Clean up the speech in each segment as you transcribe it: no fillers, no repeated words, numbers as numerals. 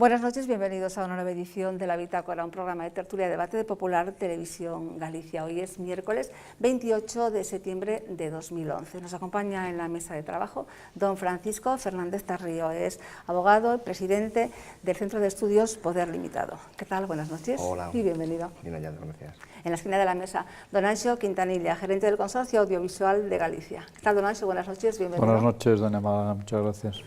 Buenas noches, bienvenidos a una nueva edición de La Bitácora, un programa de tertulia de debate de Popular Televisión Galicia. Hoy es miércoles 28 de septiembre de 2011. Nos acompaña en la mesa de trabajo don Francisco Fernández Tarrío, es abogado y presidente del Centro de Estudios Poder Limitado. ¿Qué tal? Buenas noches. Hola. Y bienvenido. Bien hallado, gracias. En la esquina de la mesa, don Anxo Quintanilla, gerente del Consorcio Audiovisual de Galicia. ¿Qué tal, don Anxo? Buenas noches, bienvenido. Buenas noches, doña Málaga, muchas gracias.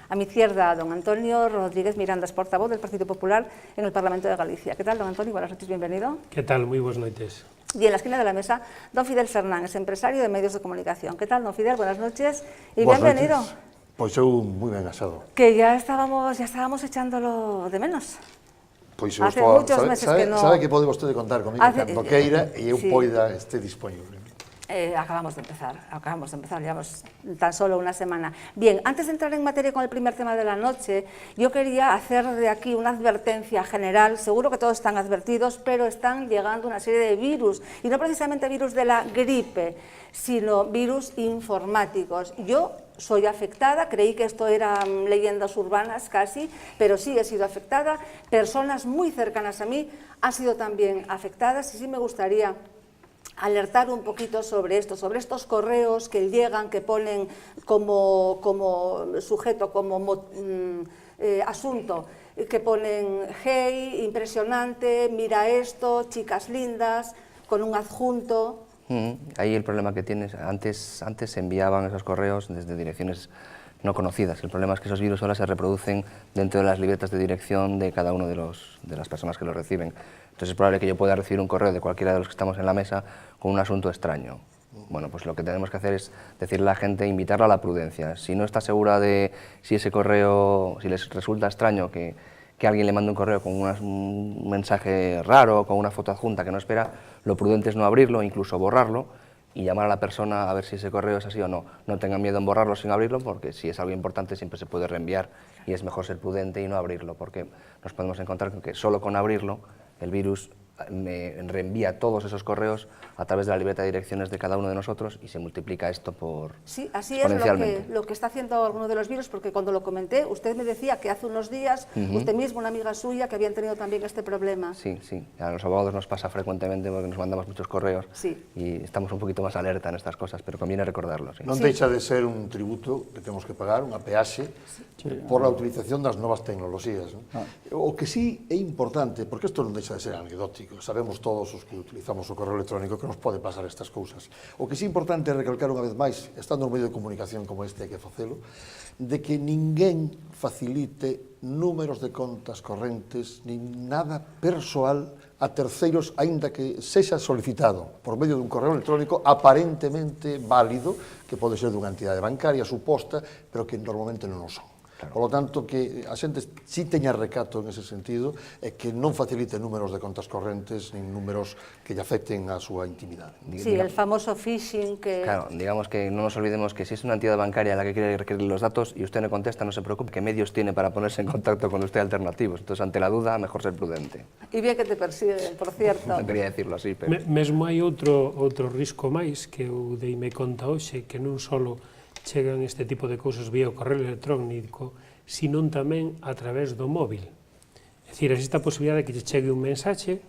A mi izquierda, don Antonio Rodríguez Miranda, portavoz del Partido Popular en el Parlamento de Galicia. ¿Qué tal, don Antonio? Buenas noches, bienvenido. ¿Qué tal? Muy buenas noches. Y en la esquina de la mesa, don Fidel Fernández, empresario de medios de comunicación. ¿Qué tal, don Fidel? Buenas noches y bienvenido. Pois eu moi ben asado. Que ya estábamos echándolo de menos. Pois Hace muchos meses que no... Sabe que pode vostede contar comigo cando queira e eu poida este disponible. Acabamos de empezar, llevamos tan solo una semana. Bien, antes de entrar en materia con el primer tema de la noche, yo quería hacer de aquí una advertencia general. Seguro que todos están advertidos, pero están llegando una serie de virus, y no precisamente virus de la gripe, sino virus informáticos. Yo soy afectada, creí que esto eran leyendas urbanas casi, pero sí he sido afectada. Personas muy cercanas a mí han sido también afectadas, y sí me gustaría alertar un poquito sobre esto, sobre estos correos que llegan, que ponen como sujeto, como asunto, que ponen hey, impresionante, mira esto, chicas lindas, con un adjunto. Ahí el problema que tienes, antes se enviaban esos correos desde direcciones no conocidas. El problema es que esos virus ahora se reproducen dentro de las libretas de dirección de cada uno de las personas que los reciben. Entonces es probable que yo pueda recibir un correo de cualquiera de los que estamos en la mesa con un asunto extraño. Bueno, pues lo que tenemos que hacer es decirle a la gente, invitarla a la prudencia. Si no está segura de si ese correo, si les resulta extraño que alguien le mande un correo con un mensaje raro, con una foto adjunta que no espera, lo prudente es no abrirlo, incluso borrarlo, y llamar a la persona a ver si ese correo es así o no. No tengan miedo en borrarlo sin abrirlo, porque si es algo importante siempre se puede reenviar, y es mejor ser prudente y no abrirlo, porque nos podemos encontrar con que solo con abrirlo el virus me reenvía todos esos correos a través de la libreta de direcciones de cada uno de nosotros y se multiplica esto por Sí, así es lo que está haciendo alguno de los virus, porque cuando lo comenté, usted me decía que hace unos días, usted mismo, una amiga suya, que habían tenido también este problema. Sí, a los abogados nos pasa frecuentemente porque nos mandamos muchos correos y estamos un poquito más alerta en estas cosas, pero conviene recordarlo. Non deixa de ser un tributo que temos que pagar, unha peaxe, por a utilización das novas tecnoloxías. O que sí é importante, porque isto non deixa de ser anecdótico, sabemos todos os que utilizamos o correo electrónico que nos pode pasar estas cousas. O que sí é importante é recalcar unha vez máis, estando no medio de comunicación como este hai que facelo, de que ninguén facilite números de contas correntes nin nada persoal a terceiros, aínda que sexa solicitado por medio dun correo electrónico aparentemente válido, que pode ser dunha entidade bancaria suposta, pero que normalmente non o son. Por lo tanto, que a xente si teña recato en ese sentido e que non facilite números de contas correntes nin números que lle afecten a súa intimidade. Sí, el famoso phishing que... Claro, digamos que no nos olvidemos que si es una entidad bancaria la que quiere requerir los datos y usted no contesta, no se preocupe, que medios tiene para ponerse en contacto con usted alternativos. Entonces, ante la duda, mejor ser prudente. Y bien que te persiguen, por cierto. Non quería decirlo así, pero... Mesmo hai outro risco máis que eu deime conta hoxe, que non só chegan este tipo de cousas vía o correo electrónico, sino tamén a través do móvil. É dicir, existe a posibilidade de que te chegue un mensaxe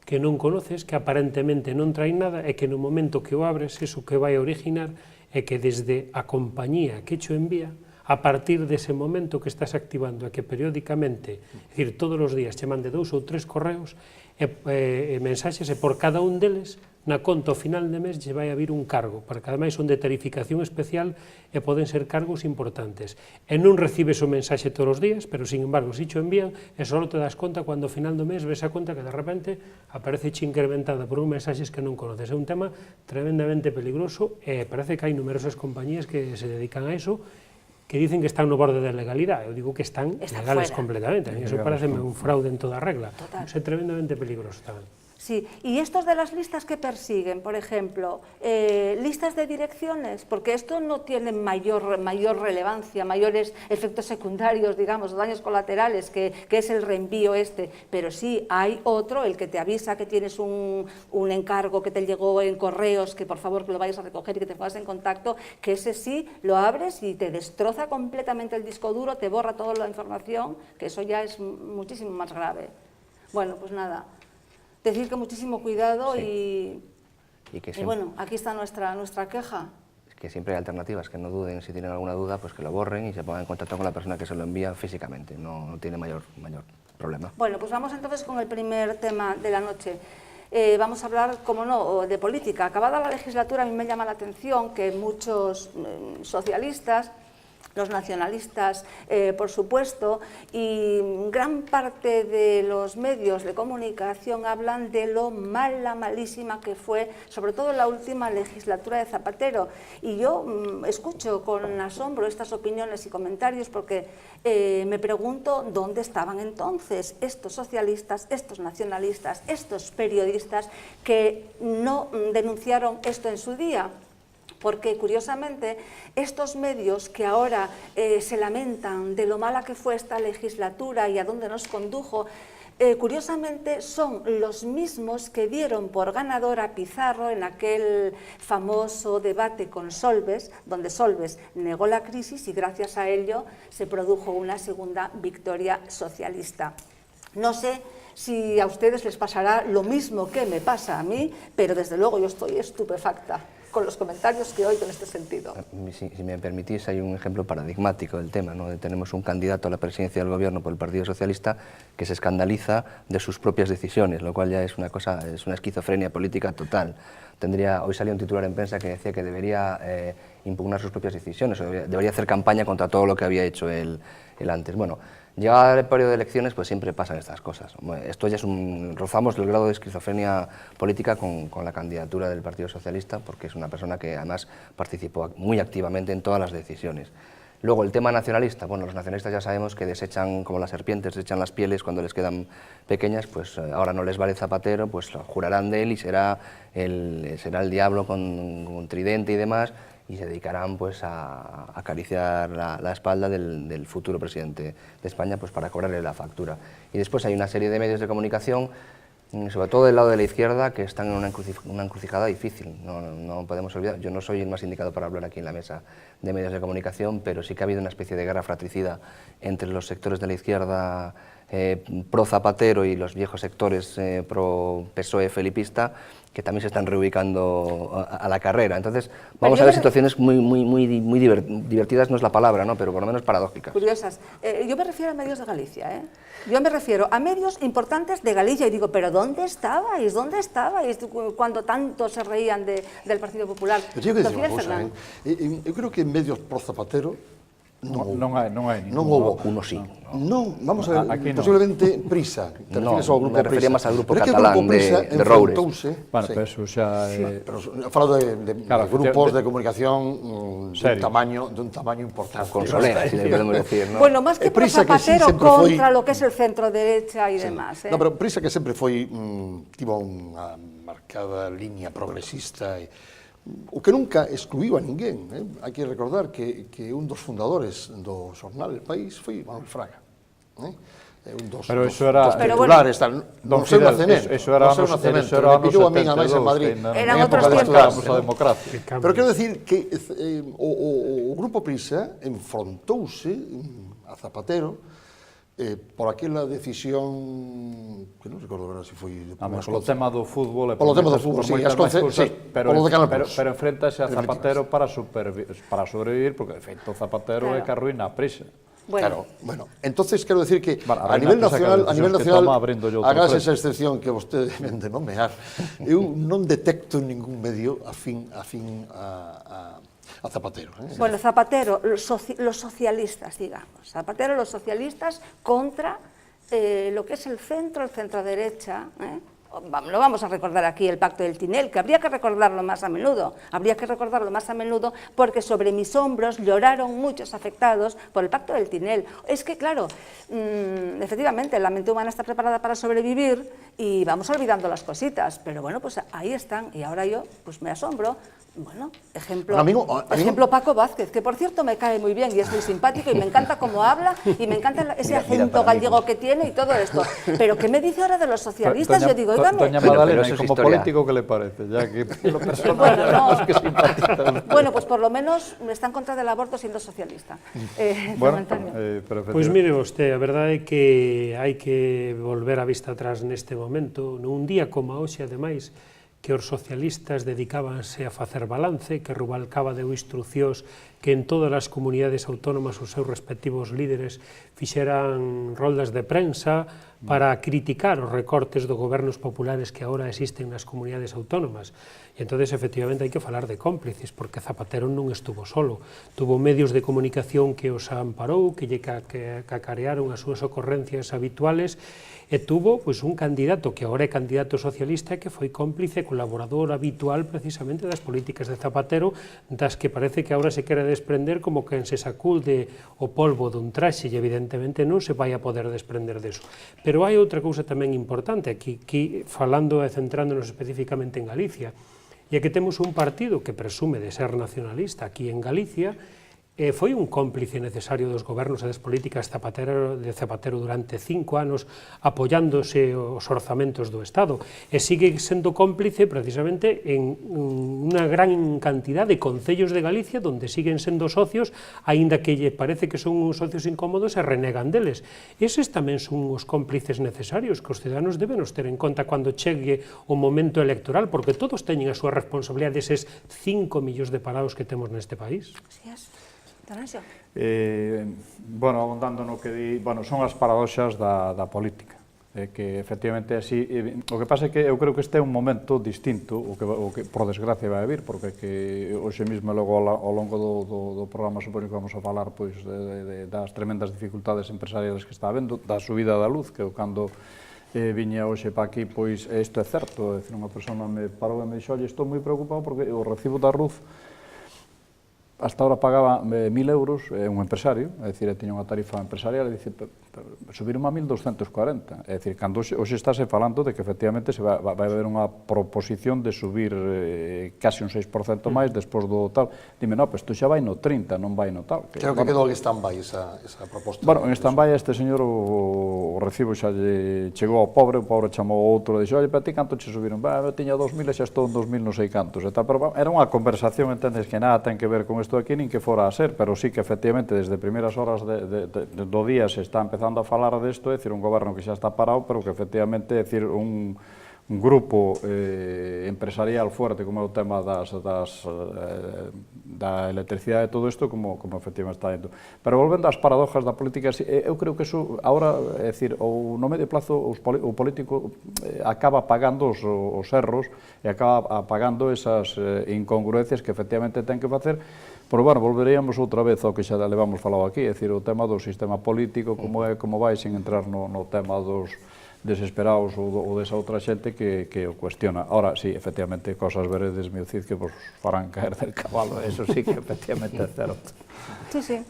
que non conoces, que aparentemente non trae nada, e que no momento que o abres, eso que vai a originar é que desde a compañía que cho envía, a partir dese momento que estás activando e que periódicamente, é dicir, todos os días che mande 2 ou 3 correos e mensaxes, e por cada un deles, na conta ao final de mes, lle vai a vir un cargo, porque ademais son de tarificación especial e poden ser cargos importantes. E non recibes o mensaxe todos os días, pero, sin embargo, si cho envían, e só te das conta cando ao final do mes ves a conta que de repente aparece incrementada por un mensaxes que non conoces. É un tema tremendamente peligroso e parece que hai numerosas compañías que se dedican a eso, que dicen que están no borde da legalidade. Eu digo que están legales completamente. A mí eso parece un fraude en toda regla. É tremendamente peligroso tamén. Sí, y estos de las listas que persiguen, por ejemplo, listas de direcciones, porque esto no tiene mayor relevancia, mayores efectos secundarios, digamos, daños colaterales, que es el reenvío este, pero sí hay otro, el que te avisa que tienes un encargo que te llegó en correos, que por favor que lo vayas a recoger y que te pongas en contacto, que ese sí lo abres y te destroza completamente el disco duro, te borra toda la información, que eso ya es muchísimo más grave. Bueno, pues nada. Decir que muchísimo cuidado sí. y bueno, aquí está nuestra queja. Que siempre hay alternativas, que no duden, si tienen alguna duda, pues que lo borren y se pongan en contacto con la persona que se lo envía físicamente, no tiene mayor problema. Bueno, pues vamos entonces con el primer tema de la noche. Vamos a hablar, como no, de política. Acabada la legislatura, a mí me llama la atención que muchos socialistas, los nacionalistas, por supuesto, y gran parte de los medios de comunicación hablan de lo malísima que fue, sobre todo la última legislatura de Zapatero. Y yo escucho con asombro estas opiniones y comentarios porque me pregunto dónde estaban entonces estos socialistas, estos nacionalistas, estos periodistas que no denunciaron esto en su día. Porque, curiosamente, estos medios que ahora se lamentan de lo mala que fue esta legislatura y a dónde nos condujo, curiosamente son los mismos que dieron por ganador a Pizarro en aquel famoso debate con Solbes, donde Solbes negó la crisis y gracias a ello se produjo una segunda victoria socialista. No sé si a ustedes les pasará lo mismo que me pasa a mí, pero desde luego yo estoy estupefacta con los comentarios que oigo en este sentido. Si me permitís, hay un ejemplo paradigmático del tema, ¿no? Tenemos un candidato a la presidencia del gobierno por el Partido Socialista que se escandaliza de sus propias decisiones, lo cual ya es una esquizofrenia política total. Hoy salió un titular en prensa que decía que debería impugnar sus propias decisiones, o debería hacer campaña contra todo lo que había hecho él antes. Bueno, llegado el periodo de elecciones, pues siempre pasan estas cosas. Esto ya rozamos el grado de esquizofrenia política con la candidatura del Partido Socialista, porque es una persona que además participó muy activamente en todas las decisiones. Luego, el tema nacionalista. Bueno, los nacionalistas ya sabemos que desechan, como las serpientes, desechan las pieles cuando les quedan pequeñas, pues ahora no les vale Zapatero, pues jurarán de él y será el diablo con tridente y demás, y se dedicarán pues a acariciar la espalda del futuro presidente de España pues para cobrarle la factura. Y después hay una serie de medios de comunicación, sobre todo del lado de la izquierda, que están en una encrucijada difícil. No podemos olvidar, yo no soy el más indicado para hablar aquí en la mesa de medios de comunicación, pero sí que ha habido una especie de guerra fratricida entre los sectores de la izquierda pro Zapatero y los viejos sectores pro PSOE felipista, que también se están reubicando a la carrera. Entonces, vamos a ver situaciones muy divertidas, no es la palabra, ¿no? Pero por lo menos paradójicas. Curiosas. Yo me refiero a medios de Galicia, ¿eh? Yo me refiero a medios importantes de Galicia y digo, ¿pero dónde estabais? ¿Dónde estabais cuando tanto se reían del Partido Popular? Yo creo que en medios pro Zapatero non hai non houbo. Uno sí. Non, vamos a ver, posiblemente Prisa, te refieres ao grupo me refería Prisa. máis ao grupo Pero catalán de Roures. Bueno, pero eso xa Falo de grupos de comunicación dun tamaño importante. Con Soler, si le podemos decir, ¿no? Bueno, más que pro Zapatero, contra lo que es el centro derecha y demás. No, pero Prisa que sempre foi, tivo unha marcada línea progresista e o que nunca excluíu a ninguén. Hai que recordar que un dos fundadores do xornal El País foi Manuel Fraga. Un dos titulares, non sei o nacemento. Eso era me pillou a min a máis en Madrid. Eran outros tiempos. A democracia. Pero quero decir que o Grupo Prisa enfrontouse a Zapatero por aquela decisión que non recordo agora se foi polo tema do fútbol polo tema do fútbol, sí, pero enfréntase a Zapatero para sobrevivir, porque de feito Zapatero é que arruina a Prisa. Bueno, entonces quero decir que a nivel nacional, hagas esa excepción que vostede deben de nomear, eu non detecto ningún medio afín a Zapatero. Bueno, Zapatero, los socialistas, digamos. Zapatero, los socialistas contra lo que es el centro derecha. Lo vamos a recordar aquí, el Pacto del Tinel, que habría que recordarlo más a menudo. Porque sobre mis hombros lloraron muchos afectados por el Pacto del Tinel. Es que, claro, efectivamente, la mente humana está preparada para sobrevivir y vamos olvidando las cositas, pero bueno, pues ahí están, y ahora yo pues me asombro. Bueno, ejemplo Paco Vázquez, que por cierto me cae muy bien y es muy simpático y me encanta cómo habla y me encanta ese acento gallego que tiene y todo esto. Pero ¿qué me dice ahora de los socialistas? Yo digo, oígame... Doña Madalena, como político, ¿qué le parece? Ya que lo personal que simpatiza. Bueno, pues por lo menos está en contra del aborto siendo socialista. Bueno, pois mire vostede, a verdade é que hai que volver a vista atrás neste momento. Nun día como hoxe, ademais, que os socialistas dedicábanse a facer balance, que Rubalcaba deu instruccións que en todas as comunidades autónomas os seus respectivos líderes fixeran roldas de prensa para criticar os recortes dos gobernos populares que agora existen nas comunidades autónomas. E entón, efectivamente, hai que falar de cómplices, porque Zapatero non estuvo solo. Tuvo medios de comunicación que os amparou, que lle cacarearon as súas ocorrencias habituales, e tuvo un candidato que agora é candidato socialista e que foi cómplice, colaborador habitual precisamente das políticas de Zapatero, das que parece que agora se quere desprender como quen se sacude o polvo dun traxe e evidentemente non se vai a poder desprender deso. Pero hai outra cousa tamén importante aquí falando e centrándonos especificamente en Galicia, e é que temos un partido que presume de ser nacionalista aquí en Galicia, foi un cómplice necesario dos gobernos e das políticas de Zapatero durante 5 anos apoiándose os orzamentos do Estado e sigue sendo cómplice precisamente en unha gran cantidad de concellos de Galicia donde siguen sendo socios, aínda que lle parece que son uns socios incómodos e renegan deles. Eses tamén son os cómplices necesarios que os ciudadanos deben ter en conta cando chegue o momento electoral, porque todos teñen a súa responsabilidade deses 5 millóns de parados que temos neste país. Bueno, abondando no que di, son as paradoxas da política, que efectivamente é así. O que pasa é que eu creo que este é un momento distinto, o que por desgracia vai a vir, porque que hoxe mesmo logo ao longo do programa supoño que vamos a falar das tremendas dificultades empresariales que está habendo, da subida da luz, que cando viña hoxe para aquí, pois isto é certo, é dicir, unha persona me parou e me dixo, estou moi preocupado porque o recibo da luz hasta ahora pagaba 1.000 euros, un empresario, é dicir, tiña unha tarifa empresarial, e dice, subiron a 1.240, é dicir, cando hoxe estáse falando de que efectivamente vai haber unha proposición de subir casi un 6% máis despois do tal, dime, non, isto xa vai no 30, non vai no tal. Creo que quedou en stand-by esa proposta. Bueno, en stand-by este señor o recibo xa lle chegou ao pobre, o pobre chamou ao outro e dixo, oi, para ti canto che subiron? Eu tiña 2.000 e xa estou en 2.000 non sei cantos, pero era unha conversación, entendes, que nada ten que ver con isto aquí, nin que fora a ser, pero sí que efectivamente desde primeiras horas do día se está empezando a falar desto, é dicir, un goberno que xa está parado, pero que efectivamente, é dicir, un grupo empresarial fuerte como é o tema da electricidade e todo isto, como efectivamente está indo. Pero volvendo ás paradoxas da política, eu creo que eso, agora, é dicir, no medio plazo o político acaba pagando os erros e acaba pagando esas incongruencias que efectivamente ten que facer. Pero, bueno, volveríamos outra vez ao que xa levamos falado aquí, é dicir, o tema do sistema político, como vai sen entrar no tema dos desesperados ou desa outra xente que o cuestiona. Ahora, sí, efectivamente, cosas veredes, meu Cid, que vos farán caer del cabalo, eso sí que efectivamente é certo. Sí, sí.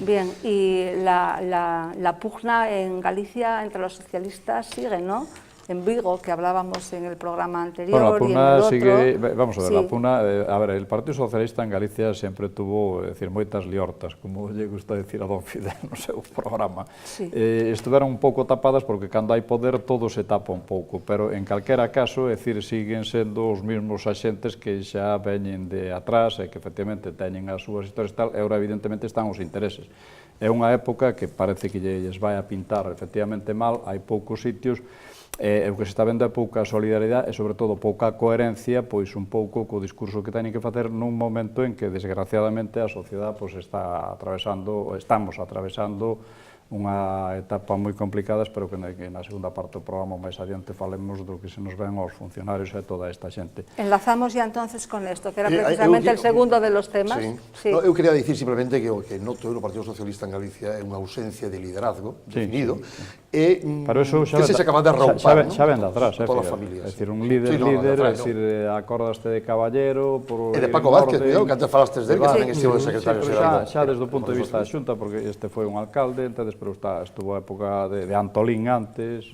Bien, y la pugna en Galicia entre los socialistas sigue, ¿no? En Vigo, que hablábamos en el programa anterior, bueno, la pugna y en el otro... sigue, vamos a ver, sí. La pugna, a ver, el Partido Socialista en Galicia sempre tuvo, decir, moitas liortas, como lle gusta decir a don Fidel no seu programa. Sí. Estiveron un pouco tapadas porque cando hai poder todo se tapa un pouco, pero en calquera caso, é dicir, siguen sendo os mesmos axentes que xa veñen de atrás e que efectivamente teñen as súas historias e tal, e agora evidentemente están os intereses. É unha época que parece que lles vai a pintar efectivamente mal, hai poucos sitios. O que se está vendo é pouca solidaridade e, sobre todo, pouca coherencia, pois un pouco co discurso que teñen que facer nun momento en que, desgraciadamente, a sociedade estamos atravesando unha etapa moi complicada, espero que na segunda parte do programa máis adiante falemos do que se nos ven aos funcionarios e toda esta xente. Enlazamos ya entonces con esto, que era precisamente el segundo de los temas. Sí. No, eu quería dicir simplemente que o que noto no Partido Socialista en Galicia é unha ausencia de liderazgo definido, e que se acaba de romper, xa ven de atrás, todas as familias. É dicir, un líder, é dicir, acordaste de Caballero... E de Paco Vázquez, cuidado, que antes falastes dele, que tamén estivo de secretario xeral. Xa desde o punto de vista da Xunta, porque este foi un alcalde, entonces, pero estuvo a época de Antolín antes,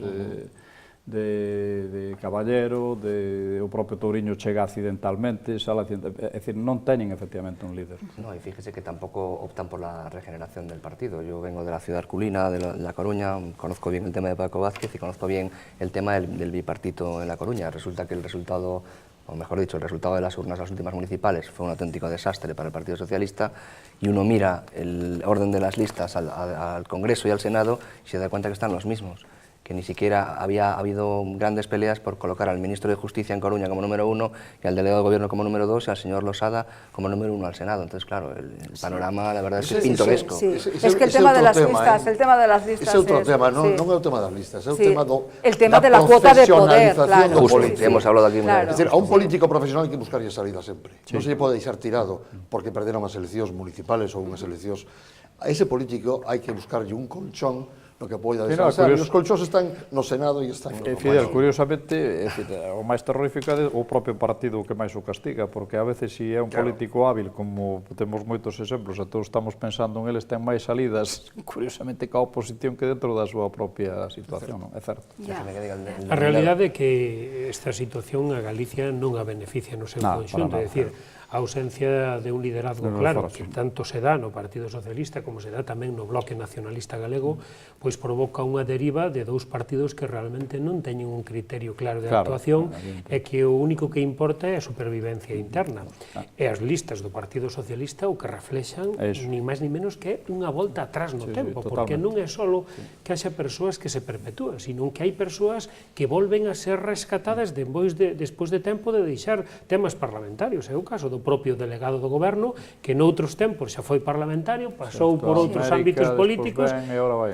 de Caballero, o propio Touriño chega accidentalmente, é dicir, non teñen efectivamente un líder. No, y fíjese que tampoco optan por la regeneración del partido. Yo vengo de la ciudad herculina, de La Coruña, conozco bien el tema de Paco Vázquez y conozco bien el tema del bipartito en La Coruña. Resulta que el resultado, o mejor dicho, el resultado de las urnas, las últimas municipales, fue un auténtico desastre para el Partido Socialista, y uno mira el orden de las listas al Congreso y al Senado y se da cuenta que están los mismos, que ni siquiera había habido grandes peleas por colocar al ministro de Justicia en Coruña como número 1 y al delegado de Gobierno como número 2 y al señor Losada como número 1 al Senado. Entonces, claro, el panorama, la verdad, es pintoresco. Sí. Es que el tema de las listas, el tema de las listas ese é outro tema, non é o tema das listas, é o tema de la cuota de poder, claro. Justo, hemos hablado aquí. Claro. Es decir, a un político profesional hai que buscarlle salida sempre. Non se lle pode deixar tirado porque perderon as eleccións municipales ou unhas eleccións. A ese político hai que buscarlle un colchón no que poida descansar. Os colchóns están no Senado e están no Fidel, curiosamente, o máis terrorífico é o propio partido que máis o castiga, porque a veces si é un político hábil, como temos moitos exemplos, e todos estamos pensando en eles, ten máis salidas, curiosamente, ca oposición que dentro da súa propia situación, non? É certo. A realidade é que esta situación a Galicia non a beneficia no seu conxunto, é dicir, a ausencia de un liderazgo claro, que tanto se dá no Partido Socialista como se dá tamén no Bloque Nacionalista Galego, pois provoca unha deriva de dous partidos que realmente non teñen un criterio claro de actuación e que o único que importa é a supervivencia interna. E as listas do Partido Socialista o que reflexan ni máis ni menos que unha volta atrás no tempo, porque non é só que haxa persoas que se perpetúan, sino que hai persoas que volven a ser rescatadas despois de tempo de deixar temas parlamentarios. É o caso do propio delegado do Goberno, que noutros tempos xa foi parlamentario, pasou por outros ámbitos políticos.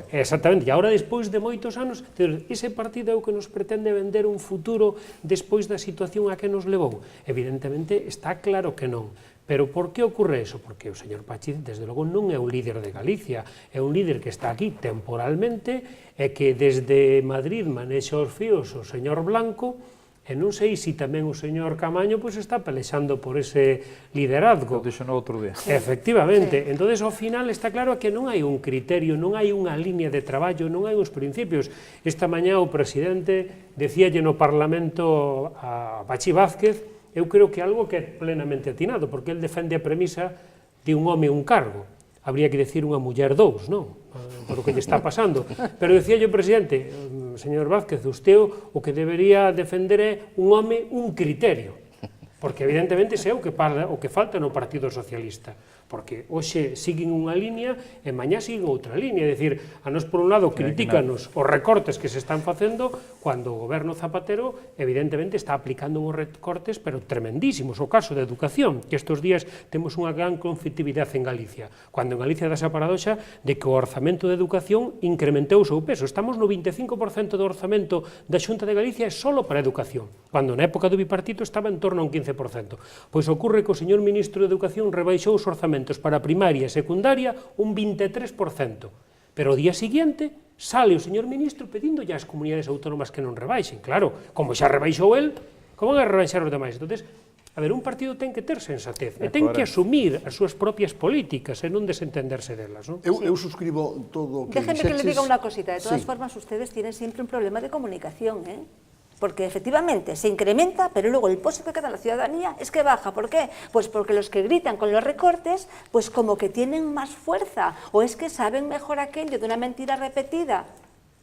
Exactamente, e agora, despois de moitos anos, ese partido é o que nos pretende vender un futuro despois da situación a que nos levou. Evidentemente, está claro que non. Pero por que ocorre eso? Porque o señor Pachi, desde logo, non é o líder de Galicia, é un líder que está aquí temporalmente e que desde Madrid manexa os fíos o señor Blanco. E non sei se tamén o señor Camaño está pelexando por ese liderazgo. Dixo no outro día. Efectivamente. Entonces, ao final, está claro que non hai un criterio, non hai unha línea de traballo, non hai uns principios. Esta mañá o presidente decíalle no Parlamento a Pachi Vázquez, eu creo que algo que é plenamente atinado, porque ele defende a premisa de un home un cargo. Habría que decir unha muller dous, non? Por o que lle está pasando. Pero decía o presidente, señor Vázquez, usted o que debería defender é un home, un criterio. Porque evidentemente ese é o que falta no Partido Socialista. Porque hoxe siguen unha línea e mañá siguen outra línea. É dicir, a nos por un lado critícanos os recortes que se están facendo cando o goberno Zapatero evidentemente está aplicando uns recortes pero tremendísimos. O caso de educación, que estes días temos unha gran conflitividade en Galicia. Cando en Galicia dá esa paradoxa de que o orzamento de educación incrementou o seu peso. Estamos no 25% do orzamento da Xunta de Galicia é solo para educación, cando na época do bipartito estaba en torno a un 15%. Pois ocorre que o señor ministro de Educación rebaixou os orzamentos para primaria e secundaria un 23%. Pero o día seguinte sale o señor ministro pedindo ás comunidades autónomas que non rebaixen. Claro, como xa rebaixou el, como van a rebaixar os demais? Entón, a ver, un partido ten que ter sensatez e ten que asumir as súas propias políticas e non desentenderse delas, non? Eu suscribo todo o que Déjeme que le diga una cosita. De todas formas, ustedes tienen siempre un problema de comunicación, ¿eh? Porque efectivamente se incrementa, pero luego el pozo que queda en la ciudadanía es que baja. ¿Por qué? Pues porque los que gritan con los recortes, pues como que tienen más fuerza, o es que saben mejor aquello de una mentira repetida.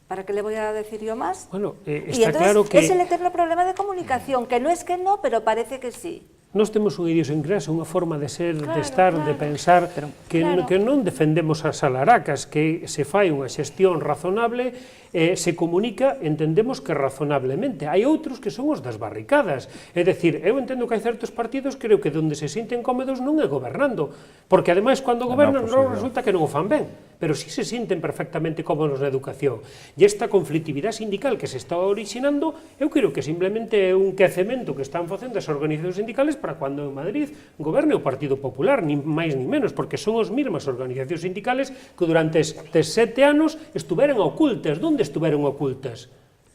¿Para qué le voy a decir yo más? Bueno, y entonces claro que es el eterno problema de comunicación, que no es que no, pero parece que sí. Nós temos unha idiosincrasia, unha forma de ser, de estar, de pensar, que non defendemos as alaracas, que se fai unha xestión razonable, se comunica, entendemos que razonablemente. Hai outros que son os das barricadas. É dicir, eu entendo que hai certos partidos, creo que onde se sinten cómodos non é gobernando, porque ademais, cando gobernan, non resulta que non o fan ben, pero sí se sinten perfectamente cómodos na educación. E esta conflictividade sindical que se está originando, eu creo que simplemente é un quecemento que están facendo as organizacións sindicales para cando en Madrid goberne o Partido Popular, ni máis ni menos, porque son as mesmas organizacións sindicales que durante estes 7 anos estuveron ocultas. Onde estuveron ocultas?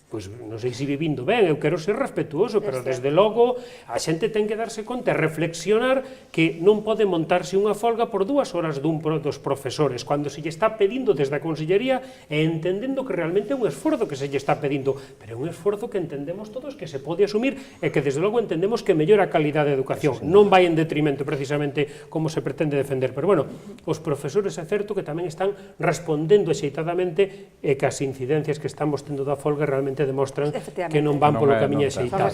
pois non sei se vivindo ben, eu quero ser respetuoso, pero desde logo a xente ten que darse conta e reflexionar que non pode montarse unha folga por 2 horas dos profesores, cando se lle está pedindo desde a Consellería e entendendo que realmente é un esforzo que se lle está pedindo, pero é un esforzo que entendemos todos que se pode asumir e que desde logo entendemos que mellora a calidade da educación, non vai en detrimento precisamente como se pretende defender, pero bueno, os profesores é certo que tamén están respondendo axeitadamente e que as incidencias que estamos tendo da folga realmente demostran que non van polo camiño axeitado.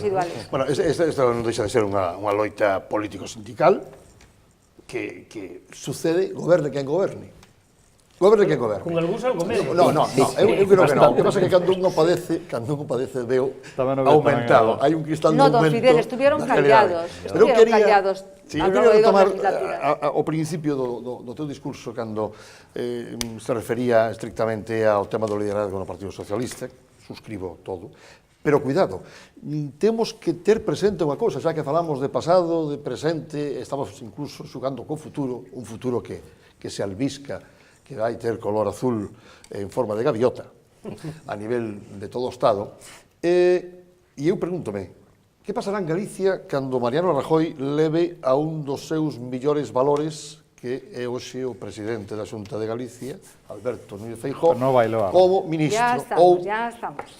Bueno, esta non deixa de ser unha loita político-sindical que sucede, goberne quen goberne. Goberne quen goberne. Con algúns algo menos. No, eu creo que non. O que pasa é que cando un padece veo aumentado. Hai un cristal de aumento. No, don Fidel, estuvieron callados. Sí, eu quería retomar o principio do teu discurso cando se refería estrictamente ao tema do liderazgo no Partido Socialista, suscribo todo, pero cuidado, temos que ter presente unha cousa, xa que falamos de pasado, de presente, estamos incluso xugando co futuro, un futuro que se albisca, que vai ter color azul en forma de gaviota a nivel de todo o Estado, e eu pregúntome, que pasará en Galicia cando Mariano Rajoy leve a un dos seus millores valores, que é hoxe o presidente da Xunta de Galicia, Alberto Núñez Feijóo, como ministro ou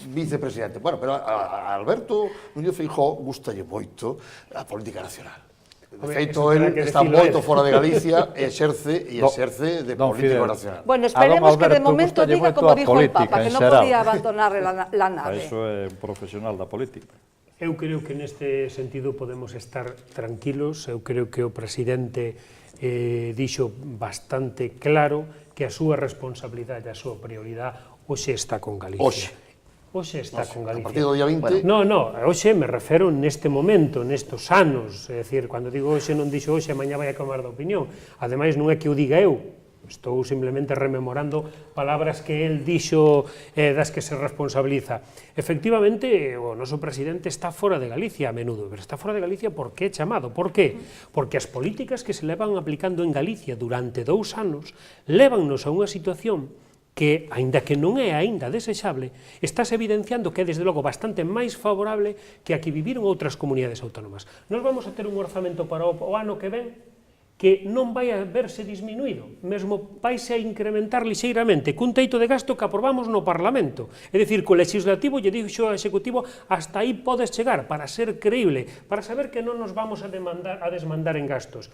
vicepresidente. Bueno, pero a Alberto Núñez Feijóo gustalle moito a política nacional. De feito, ele está moito fora de Galicia e exerce de político nacional. Bueno, esperemos que de momento diga como dijo el Papa, que non podía abandonar la nave. Eso é un profesional da política. Eu creo que neste sentido podemos estar tranquilos, eu creo que o presidente dixo bastante claro que a súa responsabilidade, a súa prioridade, hoxe está con Galicia. Hoxe está con Galicia. A partir do día 20... No, hoxe me refero neste momento, nestos anos, é dicir, cando digo hoxe non dixo hoxe, mañá vai a cambiar de opinión. Ademais, non é que o diga eu, estou simplemente rememorando palabras que el dixo das que se responsabiliza. Efectivamente, o noso presidente está fora de Galicia a menudo, pero está fora de Galicia porque é chamado. Por qué? Porque as políticas que se levan aplicando en Galicia durante 2 anos levannos a unha situación que, aínda que non é aínda desexable, estás evidenciando que é, desde logo, bastante máis favorable que a que viviron outras comunidades autónomas. Nos vamos a ter un orzamento para o ano que ven que non vai a verse disminuído, mesmo vaise a incrementar lixeiramente, cun teito de gasto que aprobamos no Parlamento. É dicir, que o legislativo lle dixo ao Executivo hasta aí podes chegar para ser creíble, para saber que non nos vamos a desmandar en gastos.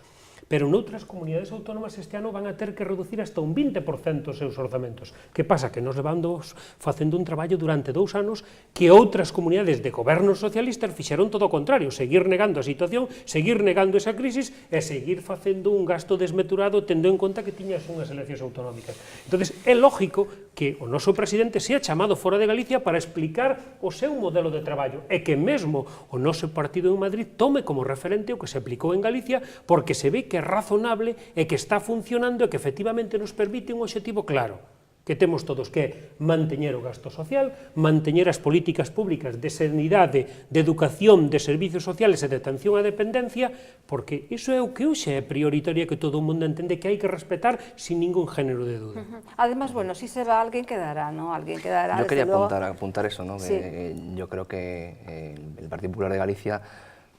Pero noutras comunidades autónomas este ano van a ter que reducir hasta un 20% os seus orzamentos. Que pasa? Que nos levamos facendo un traballo durante 2 anos que outras comunidades de gobernos socialistas fixeron todo o contrario, seguir negando a situación, seguir negando esa crisis e seguir facendo un gasto desmesurado tendo en conta que tiñas unhas eleccións autonómicas. Entón, é lógico que o noso presidente sea chamado fora de Galicia para explicar o seu modelo de traballo e que mesmo o noso partido en Madrid tome como referente o que se aplicou en Galicia porque se ve que é razonable e que está funcionando e que efectivamente nos permite un obxectivo claro que temos todos, que é manteñer o gasto social, manteñer as políticas públicas de sanidade, de educación, de servicios sociales e de atención á dependencia, porque iso é o que hoxe é prioritario que todo o mundo entende que hai que respetar sin ningún género de duda. Además, bueno, si se va alguén quedará, ¿no? Alguén quedará. Yo quería apuntar eso, ¿no? Sí. Yo creo que el Partido Popular de Galicia,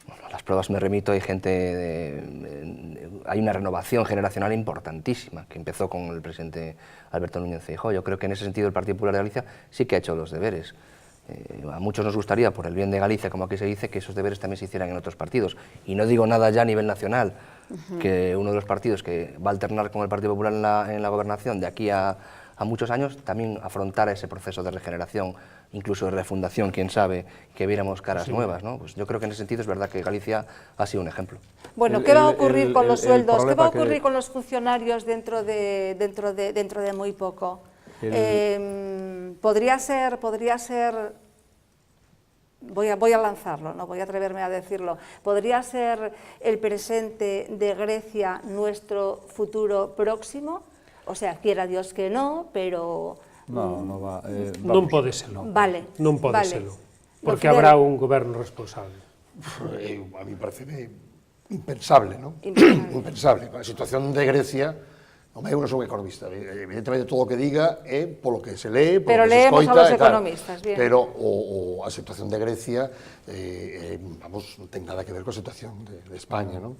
bueno, las pruebas me remito, hay una renovación generacional importantísima que empezó con el presidente Alberto Núñez Feijóo. Yo creo que en ese sentido el Partido Popular de Galicia sí que ha hecho los deberes. A muchos nos gustaría, por el bien de Galicia, como aquí se dice, que esos deberes también se hicieran en otros partidos. Y no digo nada ya a nivel nacional, que uno de los partidos que va a alternar con el Partido Popular en la gobernación de aquí a muchos años, también afrontara ese proceso de regeneración, incluso de refundación, quién sabe, que viéramos caras nuevas, ¿no? Pues yo creo que en ese sentido es verdad que Galicia ha sido un ejemplo. Bueno, ¿qué va a ocurrir con los sueldos? ¿Qué va a ocurrir con los funcionarios dentro de muy poco? Podría ser, voy a lanzarlo, no voy a atreverme a decirlo, podría ser el presente de Grecia nuestro futuro próximo, o sea, quiera Dios que no, pero... Non pode serlo. Vale. Non pode serlo. Porque habrá un goberno responsable. A mí parece impensable, ¿no? Impensable. A situación de Grecia Eu non son economista, evidentemente todo o que diga é polo que se lee, pero polo que se leemos escoita a los e tal. economistas, bien. Pero a situación de Grecia, vamos, non ten nada que ver coa situación de España, non?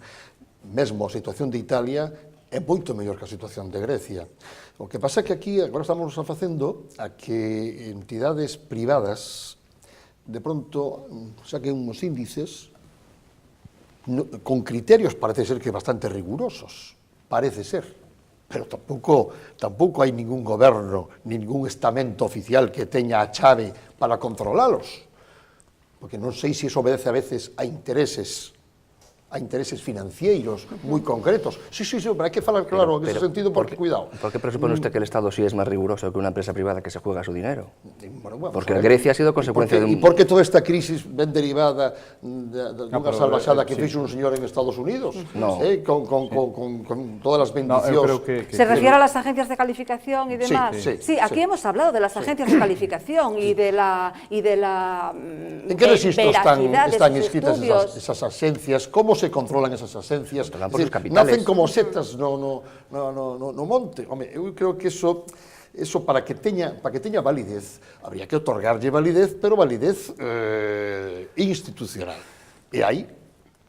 Mesmo a situación de Italia é moito mellor que a situación de Grecia. O que pasa é que aquí agora estamos facendo a que entidades privadas de pronto saquen uns índices con criterios parece ser que bastante rigurosos, parece ser, pero tampouco hai ningún goberno, ningún estamento oficial que teña a chave para controlalos, porque non sei se iso obedece a veces a intereses financieros moi concretos. Sí, pero hai que falar claro en ese sentido, porque cuidado. ¿Por qué presupone usted que el Estado sí es más riguroso que una empresa privada que se juega su dinero? Bueno, porque Grecia ha sido consecuencia de un... ¿Y por qué toda esta crisis ven derivada dunha salvaxada que fixo un señor en Estados Unidos? No. Con todas as bendicións. ¿Se refiere a las agencias de calificación y demás? Sí, aquí hemos hablado de las agencias de calificación y de la ¿En qué registro están inscritas esas agencias? ¿Cómo se controlan esas agencias? Nacen como setas no monte. Home, eu creo que eso para que teña validez, habría que otorgarlle validez, pero validez institucional. E hai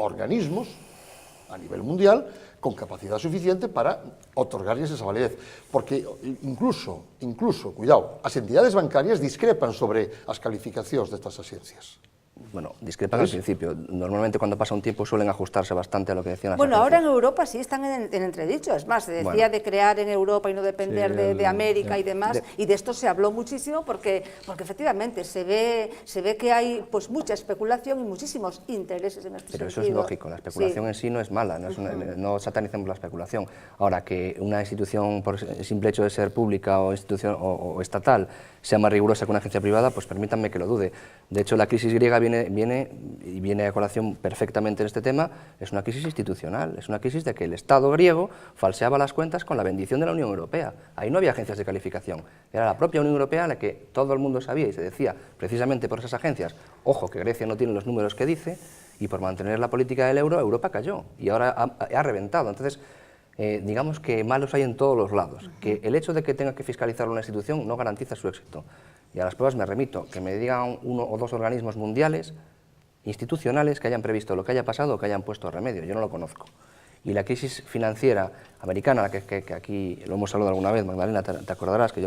organismos a nivel mundial con capacidade suficiente para otorgarlles esa validez. Porque incluso, cuidado, as entidades bancarias discrepan sobre as calificacións destas agencias. Bueno, discrepan al principio. Normalmente cuando pasa un tiempo suelen ajustarse bastante a lo que decían las agencias. Ahora en Europa sí están en entredicho. Es más, se decía de crear en Europa y no depender de América y demás. Y de esto se habló muchísimo porque efectivamente se ve que hay pues mucha especulación y muchísimos intereses en este sentido. Pero eso es lógico. La especulación en sí no es mala. No satanicemos la especulación. Ahora, que una institución, por el simple hecho de ser pública o estatal, sea más rigurosa que una agencia privada, pues permítanme que lo dude. De hecho, la crisis griega viene a colación perfectamente en este tema, es una crisis institucional, es una crisis de que el Estado griego falseaba las cuentas con la bendición de la Unión Europea. Ahí no había agencias de calificación, era la propia Unión Europea la que todo el mundo sabía y se decía, precisamente por esas agencias, ojo, que Grecia no tiene los números que dice, y por mantener la política del euro, Europa cayó, y ahora ha reventado. Entonces, digamos que malos hay en todos los lados, que el hecho de que tenga que fiscalizar una institución no garantiza su éxito. Y a las pruebas me remito, que me digan 1 o 2 organismos mundiales, institucionales, que hayan previsto lo que haya pasado o que hayan puesto remedio, yo no lo conozco. Y la crisis financiera americana, que aquí lo hemos hablado alguna vez, Magdalena, te acordarás que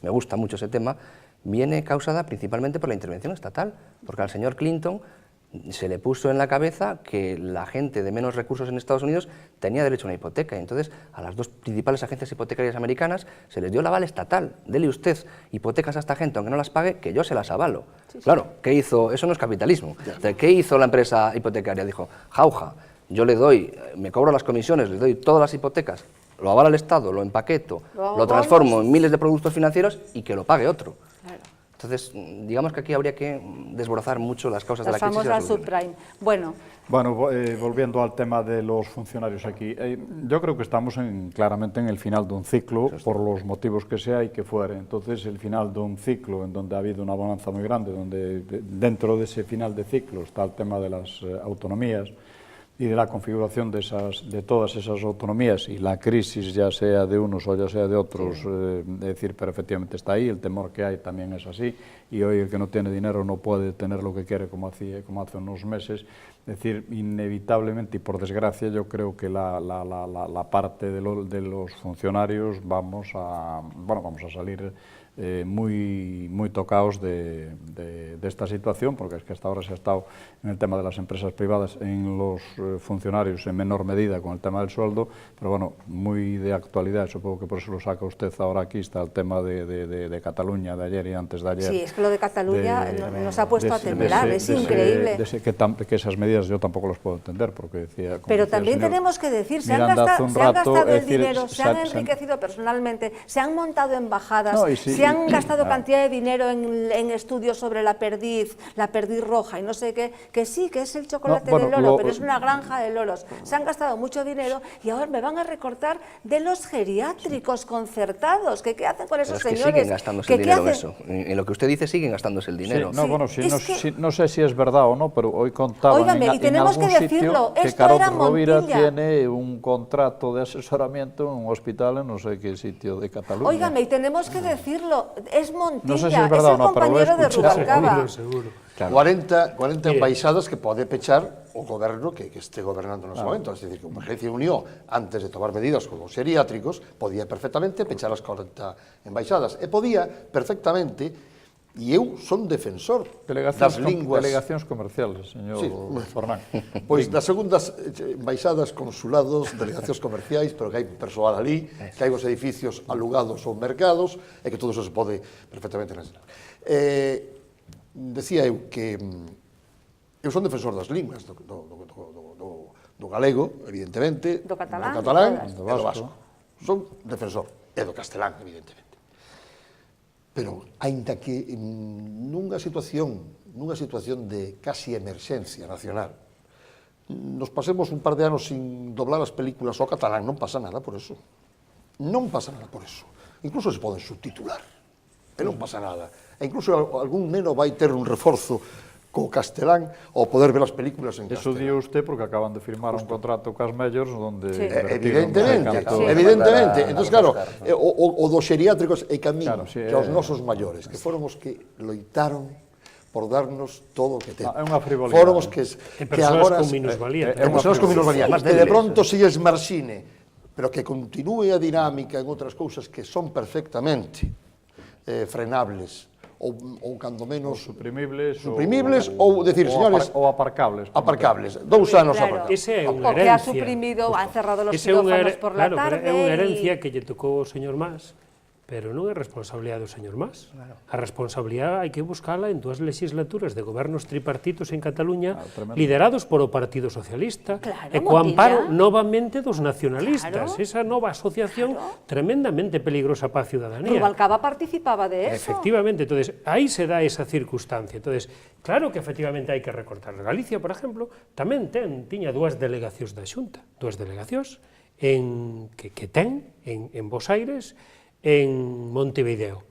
me gusta mucho ese tema, viene causada principalmente por la intervención estatal, porque al señor Clinton se le puso en la cabeza que la gente de menos recursos en Estados Unidos tenía derecho a una hipoteca, y entonces a las 2 principales agencias hipotecarias americanas se les dio el aval estatal. Dele usted hipotecas a esta gente, aunque no las pague, que yo se las avalo. Sí. Claro, ¿qué hizo? Eso no es capitalismo. Entonces, ¿qué hizo la empresa hipotecaria? Dijo, jauja, yo le doy, me cobro las comisiones, le doy todas las hipotecas, lo avala el Estado, lo empaqueto, lo transformo en miles de productos financieros y que lo pague otro. Claro. Entonces, digamos que aquí habría que desbrozar mucho las causas de la crisis. Las famosas subprime. Bueno, volviendo al tema de los funcionarios aquí, yo creo que estamos claramente en el final de un ciclo, por los motivos que sea y que fuere. Entonces, el final de un ciclo en donde ha habido una bonanza muy grande, donde dentro de ese final de ciclo está el tema de las autonomías y de la configuración de todas esas autonomías y la crisis, ya sea de unos o ya sea de otros, pero efectivamente está ahí, el temor que hay también es así, y hoy el que no tiene dinero no puede tener lo que quiere como hace unos meses. Es decir, inevitablemente y por desgracia yo creo que la parte de los funcionarios vamos a salir muy tocados de esta situación, porque es que hasta ahora se ha estado en el tema de las empresas privadas, en los funcionarios en menor medida con el tema del sueldo, pero bueno, muy de actualidad, supongo que por eso lo saca usted ahora aquí, está el tema de Cataluña, de ayer y antes de ayer. Sí, es que lo de Cataluña nos ha puesto a temblar, es increíble. Que esas medidas yo tampoco las puedo entender, porque decía... Pero también tenemos que decir, se han gastado el dinero, se han enriquecido personalmente, se han montado embajadas, se han gastado cantidad de dinero en estudios sobre la perdiz roja y no sé qué, que sí, que es el chocolate del loro, pero es una granja de loros. Se han gastado mucho dinero y ahora me van a recortar de los geriátricos concertados. ¿Qué hacen con esos señores? Siguen gastándose el dinero en eso. En lo que usted dice siguen gastándose el dinero. Sí, no sé si es verdad o no, pero hoy contaban... Óigame, y tenemos que decirlo, esto era Carod Rovira Montilla. tiene un contrato de asesoramiento en un hospital en no sé qué sitio de Cataluña. Óigame, y tenemos que decirlo, es Montilla, No sé si es verdad el o no, pero lo he compañero de escuchado. Rubalcaba. Seguro. 40 embaixadas que pode pechar o goberno que este gobernando nese momento. Es decir, que o Regencia Unió, antes de tomar medidas con os geriátricos, podía perfectamente pechar as 40 embaixadas. E podía perfectamente, e eu son defensor das linguas... Delegacións comerciales, señor Fornán. Pois das segundas embaixadas, consulados, delegacións comerciais, pero que hai persoal ali, que hai os edificios alugados ou mercados, e que todo eso se pode perfectamente ensinar. Decía eu que eu son defensor das linguas, do galego, evidentemente, Do catalán, e do do vasco. vasco. Son defensor, e do castelán, evidentemente. Pero, aínda que nunha situación de casi emerxencia nacional, nos pasemos un par de anos sin doblar as películas ao catalán, non pasa nada por eso. Non pasa nada por eso. Incluso se poden subtitular, e non pasa nada. E incluso algún neno vai ter un reforzo co castelán ao poder ver as películas en Eso castelán. di usted porque acaban de firmar un contrato cas Mellors onde... Sí. Evidentemente, invertiron evidentemente. Entón, claro, o dos xeriátricos e camiño, Claro, sí, que os nosos maiores, que foron os que loitaron por darnos todo o que temos. É unha frivolidade. Foron os que persoas agora... con minusvalía. Persoas con minusvalía. Más Que de débiles. pronto si es marxine, pero que continúe a dinámica en outras cousas que son perfectamente frenables, ou cando menos Suprimibles ou decir, señores, ou aparcables. aparcables. 2 anos Claro. aparcables. Ese é O unha que ha herencia. suprimido, ha encerrado los Ese é unha quirófanos por la claro, tarde. pero é unha y- herencia que lle tocou ao señor Mas, pero non é responsabilidade do señor Mas. A responsabilidade hai que buscala en dúas legislaturas de gobernos tripartitos en Cataluña, tremendo. liderados por o Partido Socialista, Claro, e co amparo Montilla. novamente dos nacionalistas. Claro. Esa nova asociación tremendamente peligrosa para a ciudadanía. Rubalcaba participaba de eso. Efectivamente, entonces aí se dá esa circunstancia. Entonces, claro que efectivamente hai que recortar. Galicia, por exemplo, tamén tiña dúas delegacións da Xunta, dúas delegacións que ten en Bos Aires, en Montevideo.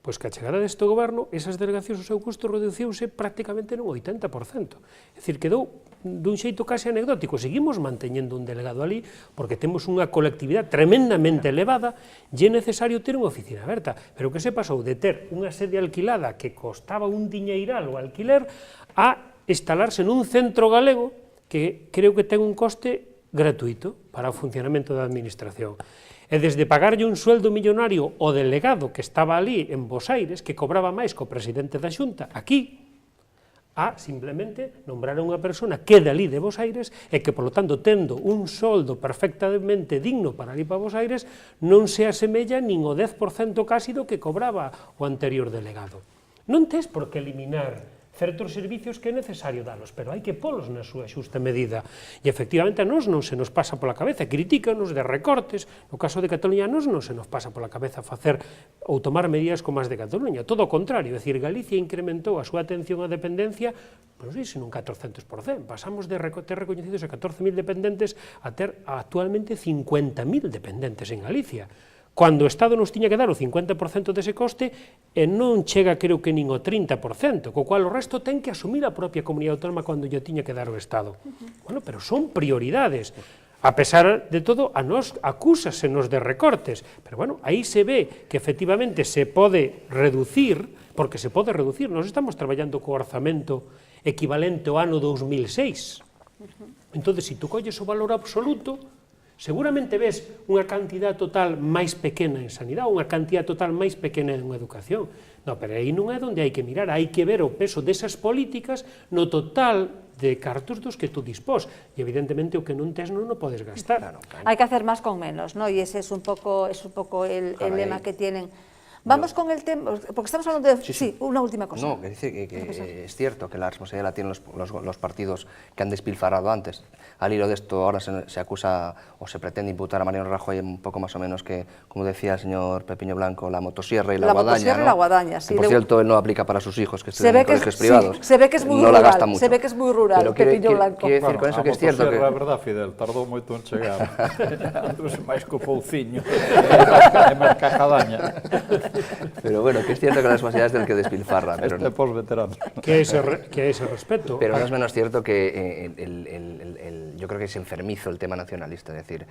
Pois que a chegada deste goberno, esas delegacións, o seu custo reduciuse prácticamente nun 80%. É dicir, quedou dun xeito case anecdótico. Seguimos manteñendo un delegado ali, porque temos unha colectividade tremendamente elevada, e é necesario ter unha oficina aberta. Pero que se pasou de ter unha sede alquilada que costaba un diñeiral o alquiler, a instalarse nun centro galego que creo que ten un coste gratuito para o funcionamento da administración. E desde pagarlle un sueldo millonario ao delegado que estaba ali en Bos Aires, que cobraba máis que o presidente da Xunta, aquí, a simplemente nombrar a unha persona que é dali de Bos Aires e que, polo tanto, tendo un soldo perfectamente digno para ali para Bos Aires, non se asemella nin o 10% casi do que cobraba o anterior delegado. Non tes por que eliminar certos servicios que é necesario dalos, pero hai que polos na súa xusta medida. E, efectivamente, a nós non se nos pasa pola cabeza, critícanos de recortes, no caso de Cataluña, a nós non se nos pasa pola cabeza facer ou tomar medidas como as de Cataluña, todo o contrario, é dicir, Galicia incrementou a súa atención á dependencia, non sei se nun 400%, pasamos de ter recoñecidos a 14.000 dependentes a ter actualmente 50.000 dependentes en Galicia, cando o Estado nos tiña que dar o 50% dese coste e non chega, creo que, nin o 30%, co cual o resto ten que asumir a propia comunidade autónoma cando lle tiña que dar o Estado. Bueno, pero son prioridades. A pesar de todo, a nos acúsasenos de recortes, pero bueno, aí se ve que efectivamente se pode reducir, porque se pode reducir, nos estamos traballando co orzamento equivalente ao ano 2006. Entón, se tú colles o valor absoluto, seguramente ves unha cantidad total máis pequena en sanidade, unha cantidad total máis pequena en educación. No, pero aí non é onde hai que mirar, hai que ver o peso desas políticas no total de cartos dos que tú dispós. E evidentemente o que non tes non o podes gastar. Hay que hacer más con menos, ¿no? Y ese es un poco el lema que tienen. Vamos con el tema, porque estamos hablando de... Sí, una última cosa. No, que dice que es cierto que la responsabilidad la tienen los partidos que han despilfarrado antes. Al hilo de esto ahora se acusa o se pretende imputar a Mariano Rajoy un poco más o menos que, como decía el señor Pepiño Blanco, la motosierra y la guadaña. La motosierra y la guadaña, sí. Que, por cierto, él no aplica para sus hijos que estudian en colegios sí, privados. se ve que es muy no rural, la gasta mucho. se ve que es muy rural, Pero Pepiño Blanco. Quiero decir con eso que es cierto que... A verdad, Fidel, tardou moito en chegar. Andrus máis co pouciño. E máis cajadaña. Pero bueno, que es cierto que las posibilidades del que despilfarra, pero Este post-veterano. Que a ese respecto. Pero no es menos cierto que yo creo que es enfermizo el tema nacionalista. Es decir,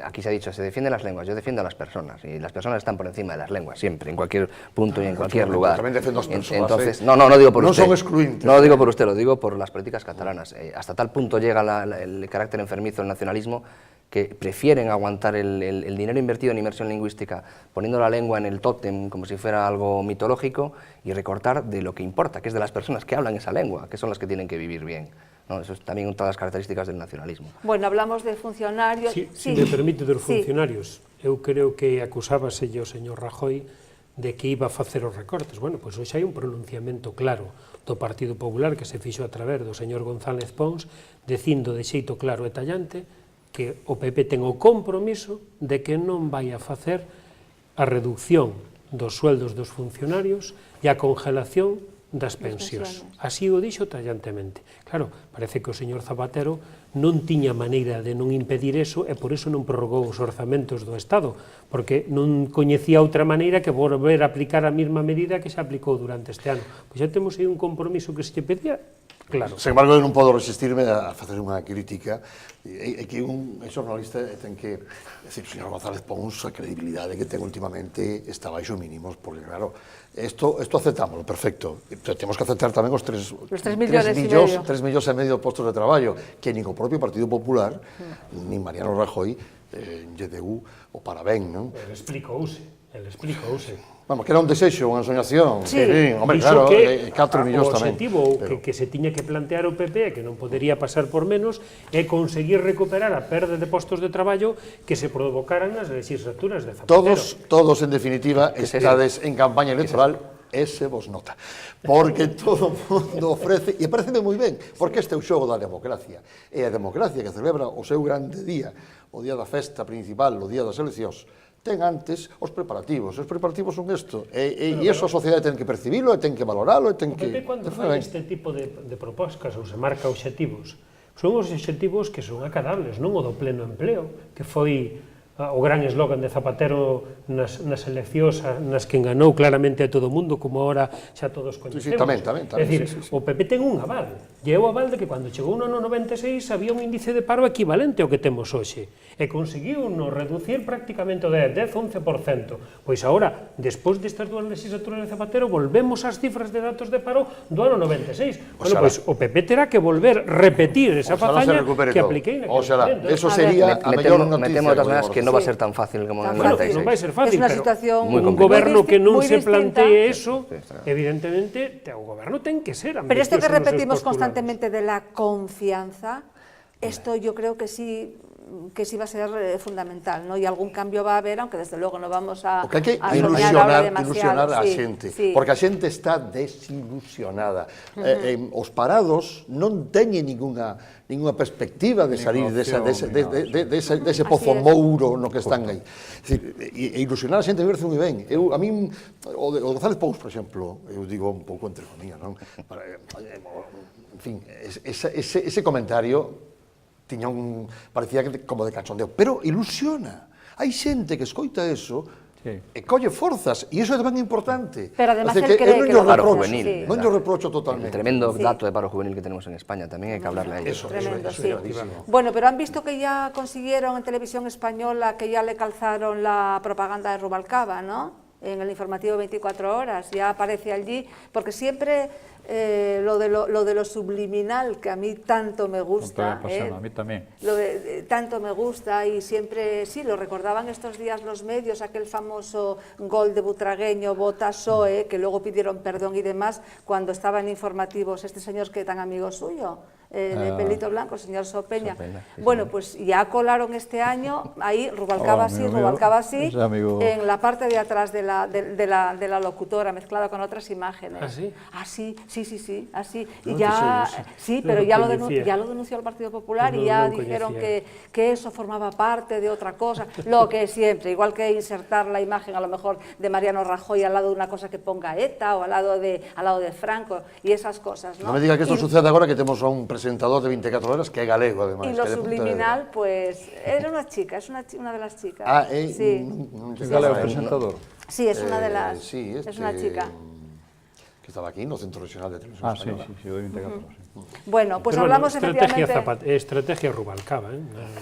aquí se ha dicho, se defienden las lenguas, yo defiendo a las personas. Y las personas están por encima de las lenguas, siempre, en cualquier punto y en cualquier lugar. También defiendo a las personas. Entonces, no digo por no usted. son excluyentes. No lo digo por usted, lo digo por las políticas catalanas. Hasta tal punto llega el carácter enfermizo del nacionalismo que prefieren aguantar el dinero invertido en inmersión lingüística poniendo la lengua en el tótem como si fuera algo mitológico y recortar de lo que importa, que es de las personas que hablan esa lengua, que son las que tienen que vivir bien. ¿No? Eso es también otra de las características del nacionalismo. Bueno, hablamos de funcionarios... Si me permite, dos funcionarios, eu creo que acusábase o señor Rajoy de que iba a facer os recortes. Bueno, pois hoxe hai un pronunciamento claro do Partido Popular que se fixo a través do señor González Pons dicindo de xeito claro e tallante que o PP ten o compromiso de que non vai a facer a reducción dos sueldos dos funcionarios e a congelación das pensións. Así o dixo tallantemente. Claro, parece que o señor Zapatero non tiña maneira de non impedir eso e por eso non prorrogou os orzamentos do Estado, porque non coñecía outra maneira que volver a aplicar a mesma medida que se aplicou durante este ano. Pois xa temos aí un compromiso que se pedía. Claro. Sen embargo, eu non podo resistirme a facer unha crítica. É que un xornalista ten que decir, o señor González Pons, a credibilidade que ten últimamente está baixo mínimos, porque claro, isto aceptámoslo, perfecto. Temos que aceptar tamén os 3 millóns e medio de postos de traballo, que nin o propio Partido Popular, nin Mariano Rajoy, lle deu o parabén, non? Ele explicouse. Vamos, que era un desexo, unha soñación. Sí. Hombre, claro, 4 millóns tamén. O objetivo que se tiña que plantear o PP, que non podería pasar por menos, é conseguir recuperar a perda de postos de traballo que se provocaran nas legislaturas de Zapatero. Todos, en definitiva, estades en campaña electoral, ese vos nota. Porque todo o mundo ofrece, e pareceme moi ben, porque este é o xogo da democracia. E a democracia que celebra o seu grande día, o día da festa principal, o día das eleccións, ten antes os preparativos. Os preparativos son isto. E iso a sociedade ten que percibilo, e ten que valoralo, e ten que... O PP, cando fai este tipo de propostas ou se marca obxectivos, son os obxectivos que son acadables, non o do pleno empleo, que foi o gran eslogan de Zapatero nas eleccións nas que enganou claramente a todo o mundo, como ahora xa todos coñecemos. Tamén. É dicir, o PP ten un aval, e é o aval de que cando chegou no ano 96 había un índice de paro equivalente ao que temos hoxe, e conseguiu nos reducir prácticamente o 10-11%. Pois agora, despois destas dúas legislaturas de Zapatero, volvemos ás cifras de datos de paro do ano 96. Bueno, pois o PP terá que volver repetir esa fazaña que apliquei naquele momento. Eso sería a mellor noticia que non va a ser tan fácil como en el 96. Non vai ser fácil, pero un complicada. goberno que non se plantee eso, evidentemente, o goberno ten que ser ambicioso. Pero esto que repetimos constantemente de la confianza, esto yo creo que sí va a ser fundamental, ¿no? Y algún cambio va a haber, aunque desde luego no vamos a porque hai que ilusionar a xente, porque a xente está desilusionada. Os parados non teñen ningunha perspectiva de salir dese pozo mouro no que están aí. E ilusionar a xente me parece moi ben. A mí, o González Pons, por exemplo, eu digo un pouco entre comillas, non? En fin, ese comentario parecía como de cachondeo, pero ilusiona. Hai xente que escoita eso e colle forzas, e iso é tamén importante. Pero además el cree que o paro juvenil. Non yo reprocho totalmente. El tremendo dato de paro juvenil que tenemos en España, tamén hai que hablarle a ellos. Tremendo, sí. Bueno, pero han visto que ya consiguieron en televisión española que ya le calzaron la propaganda de Rubalcaba, ¿no? En el informativo 24 horas, ya aparece allí, porque siempre lo de lo subliminal, que a mí tanto me gusta, a mí también. Tanto me gusta, y siempre, sí, lo recordaban estos días los medios, aquel famoso gol de Butragueño, Bota Soe, que luego pidieron perdón y demás, cuando estaba en informativos este señor que tan amigo suyo, de pelito blanco, el señor Sopeña. Bueno, pues ya colaron este año, ahí Rubalcaba sí, en la parte de atrás de la locutora, mezclada con otras imágenes. ¿Ah, sí? Así, sí, así. Y ya, sí, pero ya lo denunció el Partido Popular y ya dijeron que eso formaba parte de otra cosa, lo que siempre, igual que insertar la imagen a lo mejor de Mariano Rajoy al lado de una cosa que ponga ETA o al lado de Franco y esas cosas, ¿no? No me diga que esto sucede agora que temos a un presentador de 24 horas que é galego, ademais. Y lo subliminal, pues, era una chica, es una de las chicas. Sí. Galego presentador. Sí, es una de las... Sí, es una chica. que estaba aquí no Centro Regional de Televisión Española. Sí, o de 24, sí. Bueno, pues Pero, hablamos efectivamente... Estrategia Rubalcaba,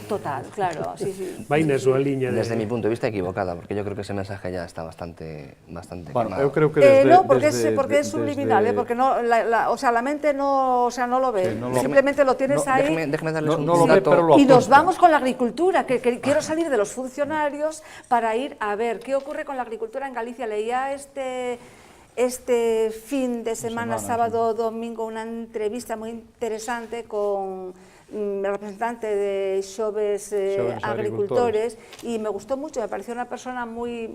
Total, claro, sí, sí. vai na súa liña de... Desde mi punto de vista equivocada, porque yo creo que ese mensaje ya está bastante Bueno, quemado. eu creo que desde... No, porque es subliminal, porque no, o sea, la mente no lo ve, Sí, no lo- simplemente lo tienes ahí. Déjeme darles un no lo ve, dato. pero lo Y nos apunta. vamos con la agricultura, que quiero salir de los funcionarios para ir a ver qué ocurre con la agricultura en Galicia. Leía este fin de semana, sábado, domingo, una entrevista muy interesante con el representante de Xoves Agricultores, y me gustó mucho, me pareció una persona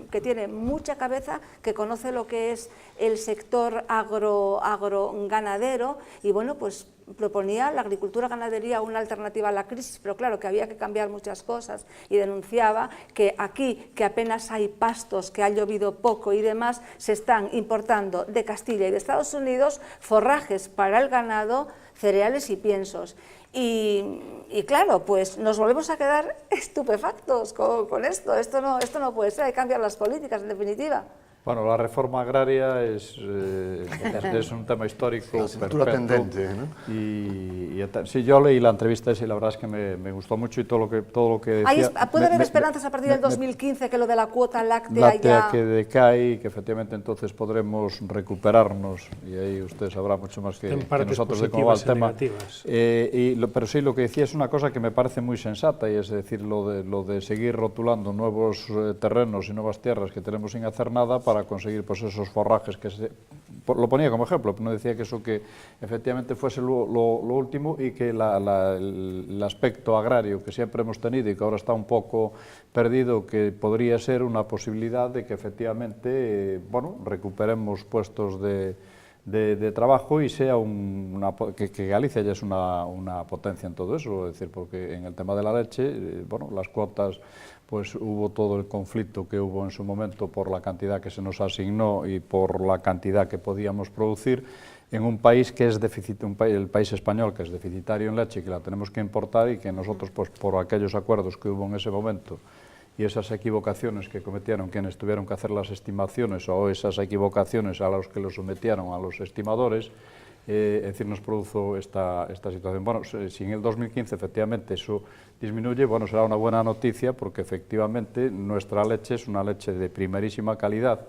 que tiene mucha cabeza, que conoce lo que es el sector agroganadero, y bueno, pues proponía la agricultura ganadería una alternativa a la crisis, pero claro que había que cambiar muchas cosas, y denunciaba que aquí, que apenas hay pastos, que ha llovido poco y demás, se están importando de Castilla y de Estados Unidos forrajes para el ganado, cereales y piensos. Y claro, pues nos volvemos a quedar estupefactos con esto. Esto no puede ser, hay que cambiar las políticas, en definitiva. Bueno, la reforma agraria es un tema histórico La asignatura perfecto. tendente, ¿no? Sí, yo leí la entrevista esa y la verdad es que me gustó mucho, y todo lo que decía... ¿Puede haber esperanzas a partir del 2015 que lo de la cuota láctea ya...? que decae, que efectivamente entonces podremos recuperarnos, y ahí usted sabrá mucho más que nosotros de cómo va el tema. Pero sí, lo que decía es una cosa que me parece muy sensata, y es decir, lo de seguir rotulando nuevos terrenos y nuevas tierras que tenemos sin hacer nada para conseguir pues esos forrajes lo ponía como ejemplo, no decía que eso que efectivamente fuese lo último, y que el aspecto agrario que siempre hemos tenido y que ahora está un poco perdido, que podría ser una posibilidad de que efectivamente recuperemos puestos de trabajo y sea que Galicia ya es una potencia en todo eso, es decir, porque en el tema de la leche, las cuotas, pues hubo todo el conflicto que hubo en su momento por la cantidad que se nos asignó y por la cantidad que podíamos producir en un país que es el país español, que es deficitario en leche, que la tenemos que importar, y que nosotros, pues por aquellos acuerdos que hubo en ese momento y esas equivocaciones que cometieron quienes tuvieron que hacer las estimaciones, o esas equivocaciones a los que los sometieron a los estimadores, es decir, nos produjo esta situación. Bueno, si en el 2015 efectivamente eso disminuye, será una buena noticia, porque efectivamente nuestra leche es una leche de primerísima calidad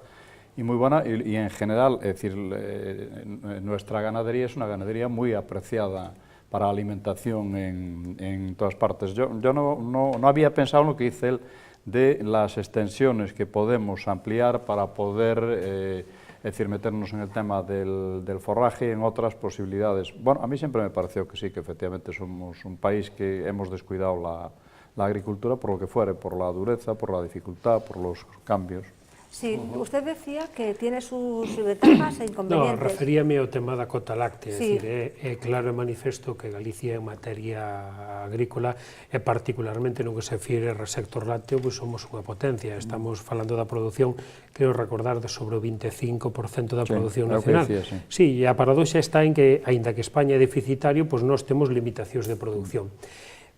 y muy buena, y en general, es decir, nuestra ganadería es una ganadería muy apreciada para alimentación en todas partes. Yo no había pensado en lo que dice él de las extensiones que podemos ampliar para poder es decir, meternos en el tema del forraje y en otras posibilidades. Bueno, a mí siempre me pareció que sí, que efectivamente somos un país que hemos descuidado la agricultura por lo que fuere, por la dureza, por la dificultad, por los cambios. Sí, usted decía que tiene sus ventajas e inconvenientes. No, referíame ao tema da cota láctea, Sí. É claro e manifesto que Galicia en materia agrícola, e particularmente no que se refire ao sector lácteo, pois somos unha potencia. Estamos falando da produción, creo recordar, de sobre o 25% da produción nacional. Sí, e a paradoxa está en que, aínda que España é deficitario, pois nós temos limitacións de produción.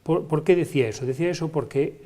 Por que decía eso? Decía eso porque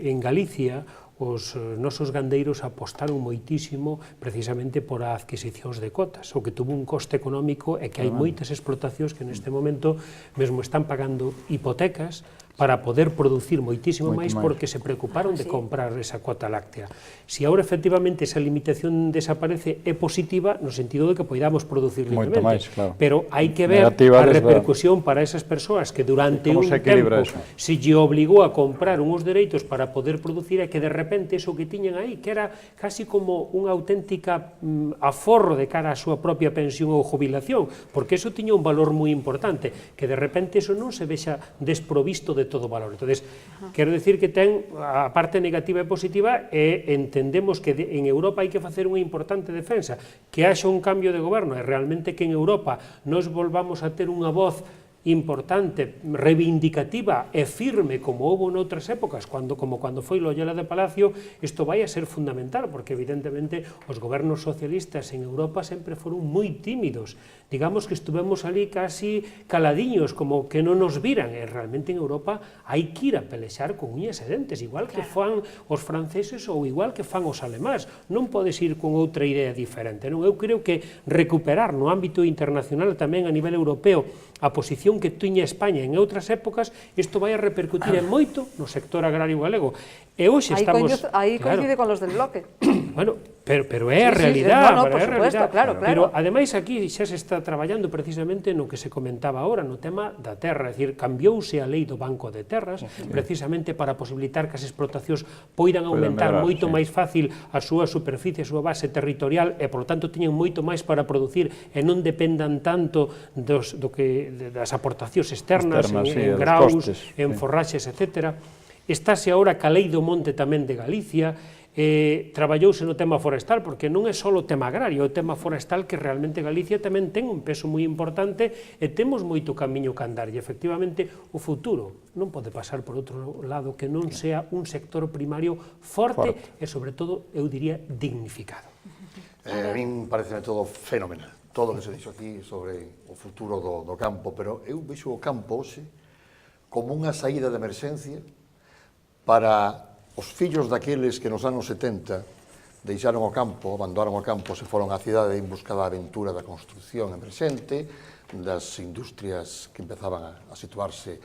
en Galicia os nosos gandeiros apostaron moitísimo precisamente por a adquisicións de cotas, o que tuvo un coste económico e que hai moitas explotacións que neste momento mesmo están pagando hipotecas para poder producir moitísimo máis porque se preocuparon de comprar esa cuota láctea. Si agora efectivamente esa limitación desaparece, é positiva no sentido de que poidamos producir libremente, pero hai que ver a repercusión para esas persoas que durante un tempo se lle obligou a comprar uns dereitos para poder producir, e que de repente eso que tiñan aí, que era casi como unha auténtica aforro de cara á súa propia pensión ou jubilación, porque eso tiña un valor moi importante, que de repente eso non se vexa desprovisto de todo valor. Entonces, quero decir que ten a parte negativa e positiva, e entendemos que en Europa hai que facer unha importante defensa, que haxa un cambio de goberno, e realmente que en Europa nos volvamos a ter unha voz importante, reivindicativa e firme como houve noutras épocas, como cando foi Loyola de Palacio, isto vai a ser fundamental, porque evidentemente os gobernos socialistas en Europa sempre foron moi tímidos, digamos que estuvemos ali casi caladiños, como que non nos viran, e realmente en Europa hai que ir a pelexar con uñas e dentes, igual que fan os franceses ou igual que fan os alemáns, non podes ir con outra idea diferente, non? Eu creo que recuperar no ámbito internacional tamén a nivel europeo a posición que tiña España en outras épocas, isto vai a repercutir en moito no sector agrario galego. E hoxe estamos... Aí coincide con los del bloque. Bueno, pero é a realidade, por supuesto, claro. Pero ademais aquí xa se está traballando precisamente no que se comentaba agora, no tema da terra, é dicir, cambiouse a lei do Banco de Terras, precisamente para posibilitar que as explotacións poidan aumentar moito máis fácil a súa superficie, a súa base territorial, e, por lo tanto, teñen moito máis para producir e non dependan tanto das aportacións externas en graus, en forraxes, etc. Estáse agora ca lei do monte tamén de Galicia, traballouse no tema forestal, porque non é só o tema agrario, é o tema forestal que realmente Galicia tamén ten un peso moi importante e temos moito camiño que andar, e efectivamente o futuro non pode pasar por outro lado que non sea un sector primario forte e, sobre todo, eu diría, dignificado. A min parece todo fenomenal, todo o que se dixo aquí sobre o futuro do campo, pero eu vexo o campo hoxe como unha saída de emerxencia para os fillos daqueles que nos anos 70 deixaron o campo, abandonaron o campo, se foron á cidade en busca da aventura da construcción emerxente, das industrias que empezaban a situarse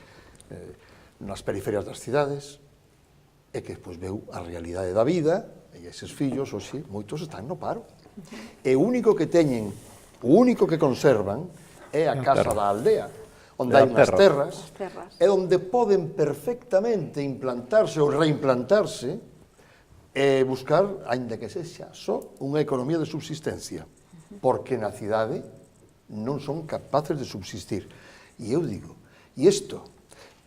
nas periferias das cidades, e que despois veu a realidade da vida, e eses fillos, hoxe, moitos están no paro. E o único que teñen, o único que conservan, é a casa da aldea, onde hai unhas terras, e onde poden perfectamente implantarse ou reimplantarse e buscar, aínda que sexa só, unha economía de subsistencia, porque na cidade non son capaces de subsistir. E eu digo, e isto,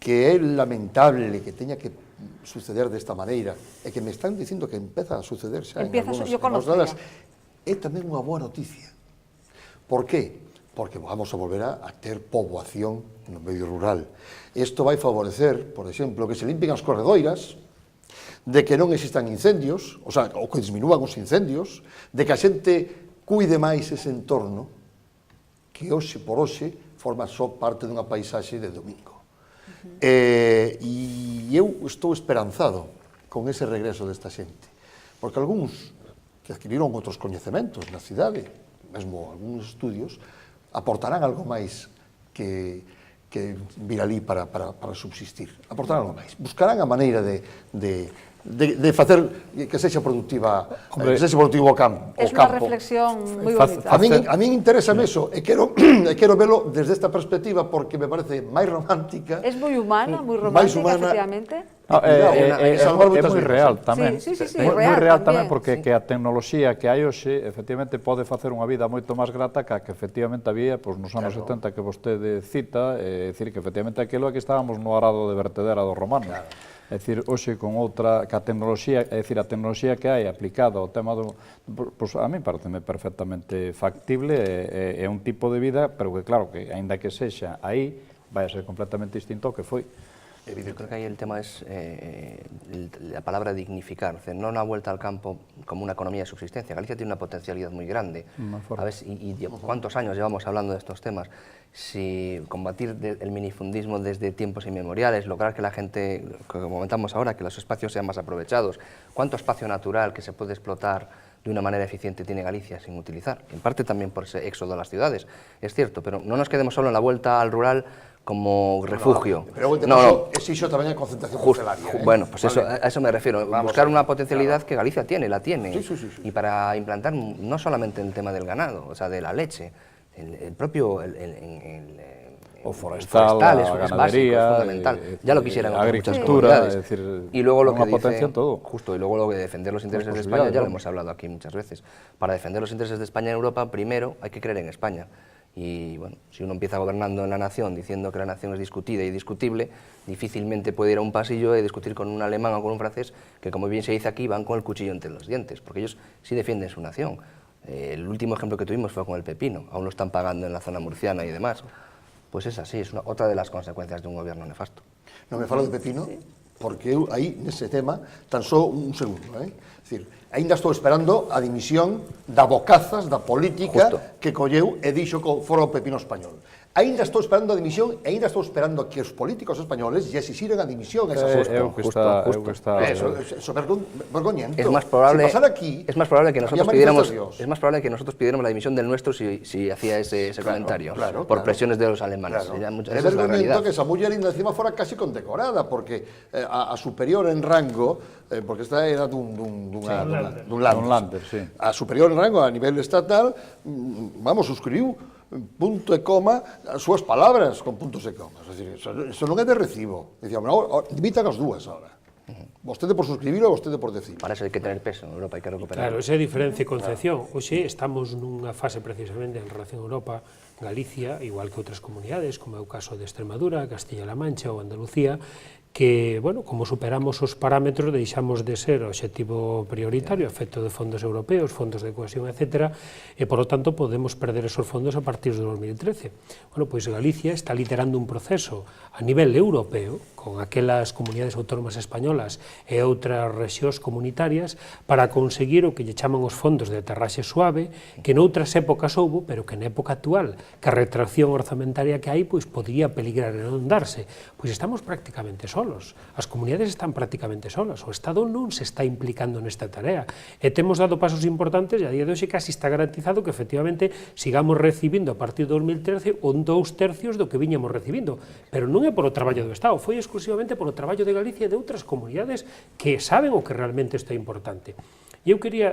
que é lamentable que teña que suceder desta maneira, e que me están dicindo que empeza a suceder xa en algunhas dadas, é tamén unha boa noticia. Por qué? Porque vamos a volver a ter poboación no medio rural. Isto vai favorecer, por exemplo, que se limpen as corredoiras, de que non existan incendios, o que disminúan os incendios, de que a xente cuide máis ese entorno, que hoxe por hoxe forma só parte dunha paisaxe de domingo. E eu estou esperanzado con ese regreso desta xente, porque algúns que adquiriron outros coñecementos na cidade, mesmo algúns estudios, aportarán algo máis que vir ali para subsistir. Aportarán algo máis. Buscarán a maneira de facer que sexa productiva, que sexa productivo o campo. É unha reflexión moi bonita. A min interésame eso, e quero velo desde esta perspectiva, porque me parece máis romántica. É moi humana, moi romántica, efectivamente. É moi real tamén. Moi real tamén, porque que a tecnoloxía que hai hoxe efectivamente pode facer unha vida moito máis grata que a que efectivamente había nos anos 70 que vostede cita, é dicir que efectivamente aquilo que estábamos no arado de vertedera dos romanos. É dicir, hoxe con outra, que a tecnoloxía, é dicir, a tecnoloxía que hai aplicada ao tema do... Pois a mí pareceme perfectamente factible, é un tipo de vida, pero que claro, que aínda que sexa aí, vai a ser completamente distinto ao que foi. Yo creo que ahí el tema es la palabra dignificar, no una vuelta al campo como una economía de subsistencia. Galicia tiene una potencialidad muy grande. A ver, ¿cuántos años llevamos hablando de estos temas? Si combatir el minifundismo desde tiempos inmemoriales, lograr que la gente, como comentamos ahora, que los espacios sean más aprovechados, ¿cuánto espacio natural que se puede explotar de una manera eficiente tiene Galicia sin utilizar? En parte también por ese éxodo a las ciudades, es cierto, pero no nos quedemos solo en la vuelta al rural como refugio. Pero exixo tamén a concentración parcelaria. Bueno, pues a eso me refiero, buscar una potencialidad que Galicia tiene, la tiene, y para implantar no solamente el tema del ganado, o sea, de la leche, el propio... o forestal, a ganadería, es fundamental. Ya lo quisieran muchas comunidades. Y luego lo que dice, justo, y luego lo que defender los intereses de España, ya lo hemos hablado aquí muchas veces. Para defender los intereses de España en Europa, primero hay que creer en España. Y bueno, si uno empieza gobernando en la nación diciendo que la nación es discutida y discutible, difícilmente puede ir a un pasillo y discutir con un alemán o con un francés que, como bien se dice aquí, van con el cuchillo entre los dientes, porque ellos sí defienden su nación. El último ejemplo que tuvimos fue con el pepino, aún lo están pagando en la zona murciana y demás. Pues es así, es otra de las consecuencias de un gobierno nefasto. Non me falo de pepino, porque eu aí, nese tema, tan só un segundo, é dicir, aínda estou esperando a dimisión da bocazas da política que colleu e dixo que fora o pepino español. Aínda estou esperando a dimisión e aínda estou esperando que os políticos españoles lle exixiren a dimisión esa Justo. Eso vergoñento. Es más probable, si pasara aquí, es más probable que nosotros pidiéramos la dimisión del nuestro si hacía ese comentario, por presiones de los alemanes. É vergoñento que esa muller ainda encima fora casi condecorada, porque a superior en rango, porque esta era dun Lander, a superior en rango a nivel estatal, vamos, suscribiu punto e coma as súas palabras con puntos e comas. É dicir, eso non é de recibo. Dicíamos, dimitan as dúas ahora. Vostede por suscribirlo e vostede por decir. Para eso hai que tener peso, en Europa hai que recuperar. Claro, esa é a diferencia de concepción. Hoxe estamos nunha fase precisamente en relación a Europa, Galicia, igual que outras comunidades, como é o caso de Extremadura, Castilla-La Mancha ou Andalucía, que, bueno, como superamos os parámetros, deixamos de ser o obxectivo prioritario, efecto de fondos europeos, fondos de cohesión, etc., e, por lo tanto, podemos perder esos fondos a partir de 2013. Bueno, pois Galicia está liderando un proceso a nivel europeo, con aquelas comunidades autónomas españolas e outras rexións comunitarias, para conseguir o que lle chaman os fondos de aterraxe suave, que noutras épocas houbo, pero que na época actual, que a retracción orzamentaria que hai, pois podría peligrar e non darse. Pois estamos prácticamente solos. As comunidades están prácticamente solas. O Estado non se está implicando nesta tarea. E temos dado pasos importantes e a día de hoxe casi está garantizado que efectivamente sigamos recibindo a partir de 2013 un 2/3 do que viñamos recibindo. Pero non é por o traballo do Estado, foi exclusivamente por o traballo de Galicia e de outras comunidades que saben o que realmente isto é importante. E eu quería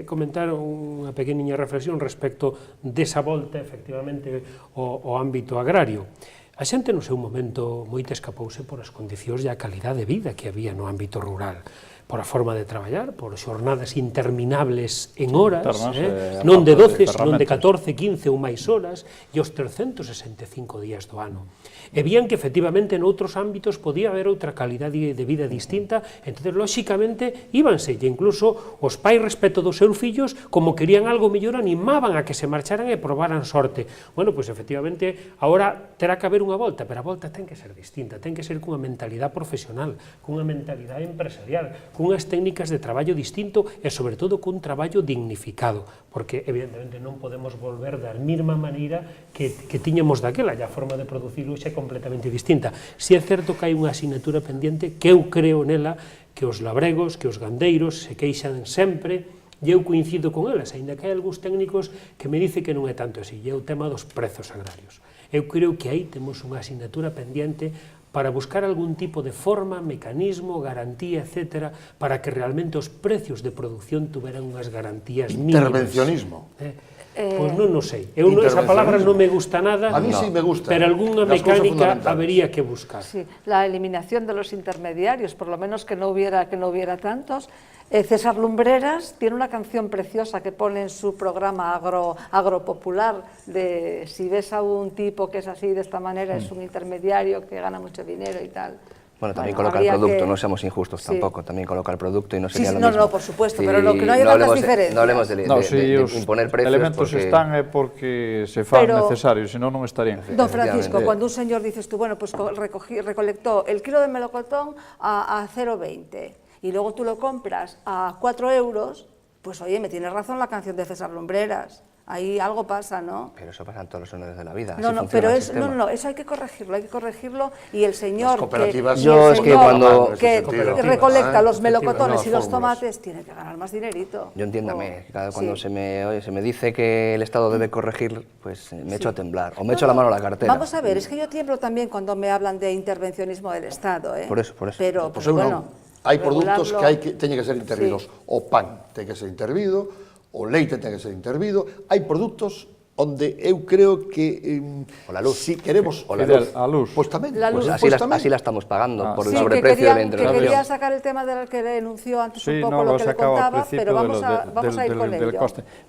comentar unha pequeniña reflexión respecto desa volta, efectivamente, ao ámbito agrario. A xente no seu momento moita escapouse por as condicións e a calidade de vida que había no ámbito rural, por a forma de traballar, por xornadas interminables en horas, non de 12, non de 14, 15 ou máis horas, e os 365 días do ano. E vían que, efectivamente, noutros ámbitos podía haber outra calidade de vida distinta, entón, lóxicamente, íbanse, e incluso os pais, respecto dos seus fillos, como querían algo mellor, animaban a que se marcharan e probaran sorte. Bueno, pois, efectivamente, agora terá que haber unha volta, pero a volta ten que ser distinta, ten que ser cunha mentalidade profesional, cunha mentalidade empresarial, cunhas técnicas de traballo distinto e, sobre todo, cun traballo dignificado, porque, evidentemente, non podemos volver da mesma maneira que tiñamos daquela, e a forma de producir hoxe é completamente distinta. Si é certo que hai unha asignatura pendiente, que eu creo nela, que os labregos, que os gandeiros se queixan sempre, e eu coincido con elas, aínda que hai algúns técnicos que me dice que non é tanto así, e é o tema dos prezos agrarios. Eu creo que aí temos unha asignatura pendiente para buscar algún tipo de forma, mecanismo, garantía, etc., para que realmente os precios de producción tuveran unhas garantías mínimas. Intervencionismo. Pois non o sei. Esa palabra non me gusta nada. A mí sí me gusta. Pero algunha mecánica habería que buscar. Sí, la eliminación de los intermediarios, por lo menos que no hubiera tantos. César Lumbreras tiene una canción preciosa que pone en su programa agropopular de si ves a un tipo que es así de esta manera, es un intermediario que gana mucho dinero y tal. Bueno, también coloca el producto, no seamos injustos tampoco, también coloca el producto y no sería lo mismo. No, por supuesto, pero no, que no haya tantas diferencias. No hablemos de imponer precios elementos están porque se fan necesarios, si no, non estarían. Don Francisco, cuando un señor dices tú, bueno, pues recolectó el kilo de melocotón a 0,20 y luego tú lo compras a 4 euros, pues oye, me tienes razón la canción de César Lumbreras. Ahí algo pasa, ¿no? Pero eso pasa en todos los órdenes de la vida. No, pero eso hay que corregirlo y el señor que recolecta los melocotones y los tomates tiene que ganar más dinerito. Yo entiéndame, cuando se me dice que el Estado debe corregir, pues me echo a temblar, o me echo la mano a la cartera. Vamos a ver, es que yo tiemblo también cuando me hablan de intervencionismo del Estado, ¿eh? Por eso. Pero bueno, hai produtos que teñen que ser intervidos, o pan ten que ser intervido, o leite ten que ser intervido, hai produtos onde eu creo que o la luz, si queremos a luz, pois tamén, pues así la estamos pagando por el sobreprecio de la intervención. Que quería sacar el tema del que denunció antes un poco lo que le contaba, pero vamos a ir con ello.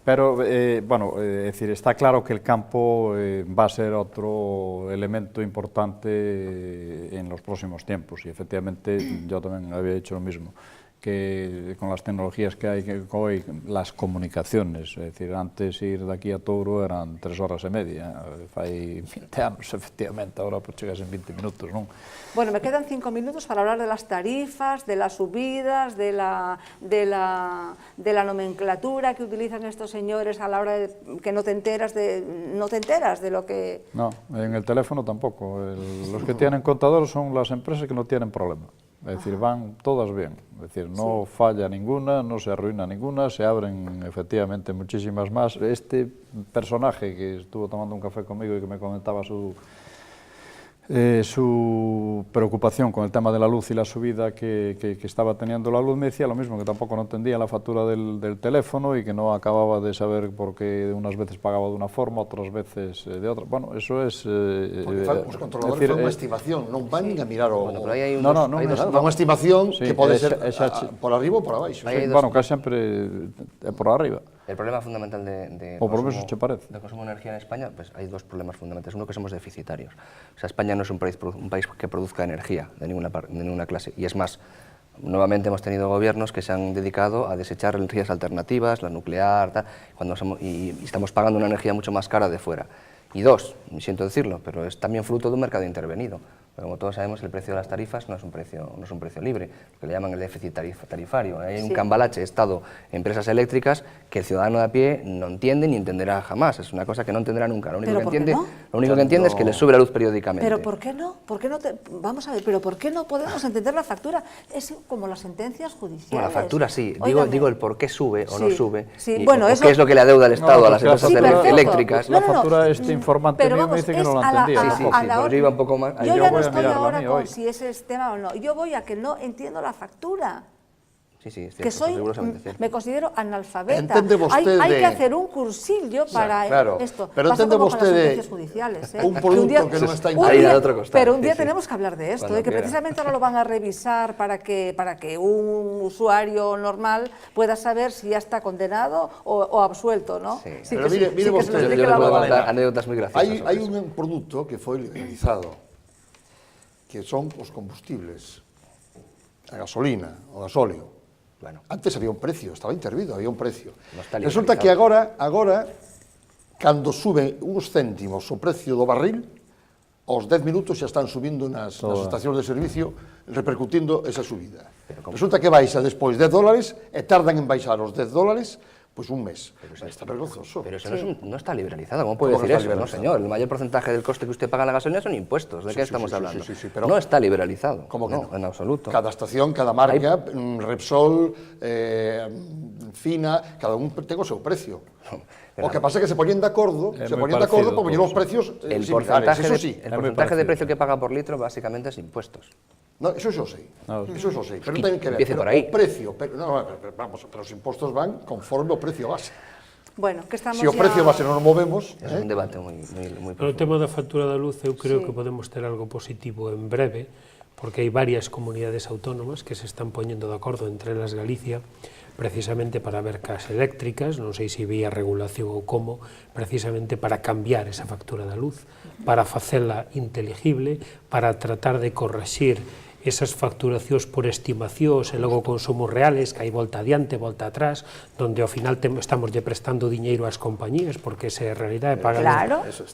Pero, bueno, é dicir, está claro que el campo va a ser otro elemento importante en los próximos tiempos, y efectivamente yo también había dicho lo mismo, que con las tecnologías que hay hoy, las comunicaciones, es decir, antes ir de aquí a Touro eran 3 horas e media, fai 20 anos, efectivamente, ahora pues chegas en 20 minutos, non? Bueno, me quedan 5 minutos para hablar de las tarifas, de las subidas, de la nomenclatura que utilizan estos señores a la hora de que no te enteras de lo que... No, en el teléfono tampoco. Los que tienen contador son las empresas que no tienen problema. Es decir, van todas bien. Es decir, no falla ninguna, no se arruina ninguna, se abren efectivamente muchísimas más. Este personaje que estuvo tomando un café conmigo y que me comentaba su preocupación con el tema de la luz y la subida que estaba teniendo la luz, me decía lo mismo, que tampoco no entendía la factura del teléfono y que no acababa de saber por qué unas veces pagaba de una forma, otras veces de otra. Bueno, eso es... Porque os controladores fan unha estimación, non van nin a mirar o... Bueno, pero aí hai No, Fan unha estimación que pode ser por arriba ou por abaixo. Bueno, casi sempre é por arriba. El problema fundamental de O por lo menos che parece. de consumo de energía en España, pues hay dos problemas fundamentales. Uno, que somos deficitarios. O sea, España no es un país que produzca energía de ninguna clase. Y es más, nuevamente hemos tenido gobiernos que se han dedicado a desechar energías alternativas, la nuclear, tal, y estamos pagando una energía mucho más cara de fuera. Y dos, me siento decirlo, pero es también fruto de un mercado intervenido. Pero como todos sabemos, el precio de las tarifas no es un precio libre, lo que le llaman el déficit tarifario. Hay un cambalache Estado, empresas eléctricas, que el ciudadano de a pie no entiende ni entenderá jamás. Es una cosa que no entenderá nunca. Lo único que entiende es que le sube la luz periódicamente. Pero ¿por qué no? Vamos a ver, pero ¿por qué no podemos entender la factura? Es como las sentencias judiciales. Bueno, la factura sí. Digo el por qué sube o no sube. Sí. Y, bueno, o qué es lo que le adeuda el Estado a las empresas La eléctricas. factura, este informante mío me dice que no la entendía. Sí, pues yo iba un poco más. Yo ya no estoy ahora con si ese es tema o no. Yo voy a que no entiendo la factura. Sí, es cierto, que soy, me considero analfabeta. Hay que hacer un cursillo para esto. Pero entende vostede un producto que non está incluído. Pero un día tenemos que hablar de esto, que precisamente ahora lo van a revisar para que un usuario normal pueda saber si ya está condenado o absuelto, ¿no? Sí, pero mire vostede, yo le puedo contar anécdotas muy graciosas. Hai un produto que foi legalizado, que son os combustibles, a gasolina, o gasóleo. Bueno. Antes había un precio, estaba intervido, había un precio. No está resulta que agora, cando sube uns céntimos o precio do barril, aos 10 minutos xa están subindo nas estacións de servicio, repercutindo esa subida. Resulta que baixa despois $10 e tardan en baixar os $10 pues un mes. Está vergonzoso. Pero eso no está liberalizado. ¿Cómo puede decir eso? No, señor. El mayor porcentaje del coste que usted paga en la gasolina son impuestos. ¿De qué estamos hablando? Pero no está liberalizado. ¿Cómo que no? En absoluto. Cada estación, cada marca, Repsol, Fina, cada un ten o seu precio. O que pasa é que se poñen de acordo, para poñer os precios similares, eso sí. El porcentaje de precio que paga por litro básicamente es impuestos. No, eso xo sei, pero ten que ver, por aí. O precio, pero os impostos van conforme o precio base. Bueno, que estamos se o precio base non o movemos... É un debate moi profundo. O tema da factura da luz, eu creo que podemos ter algo positivo en breve, porque hai varias comunidades autónomas que se están poñendo de acordo, entre elas Galicia, precisamente para ver cas eléctricas, non sei se vía regulación ou como, precisamente para cambiar esa factura da luz, para facela inteligible, para tratar de correxir esas facturacións por estimacións e logo consumos reales, que hai volta adiante, volta atrás, donde ao final estamos lle prestando diñeiro ás compañías, porque esa é a realidade, pagan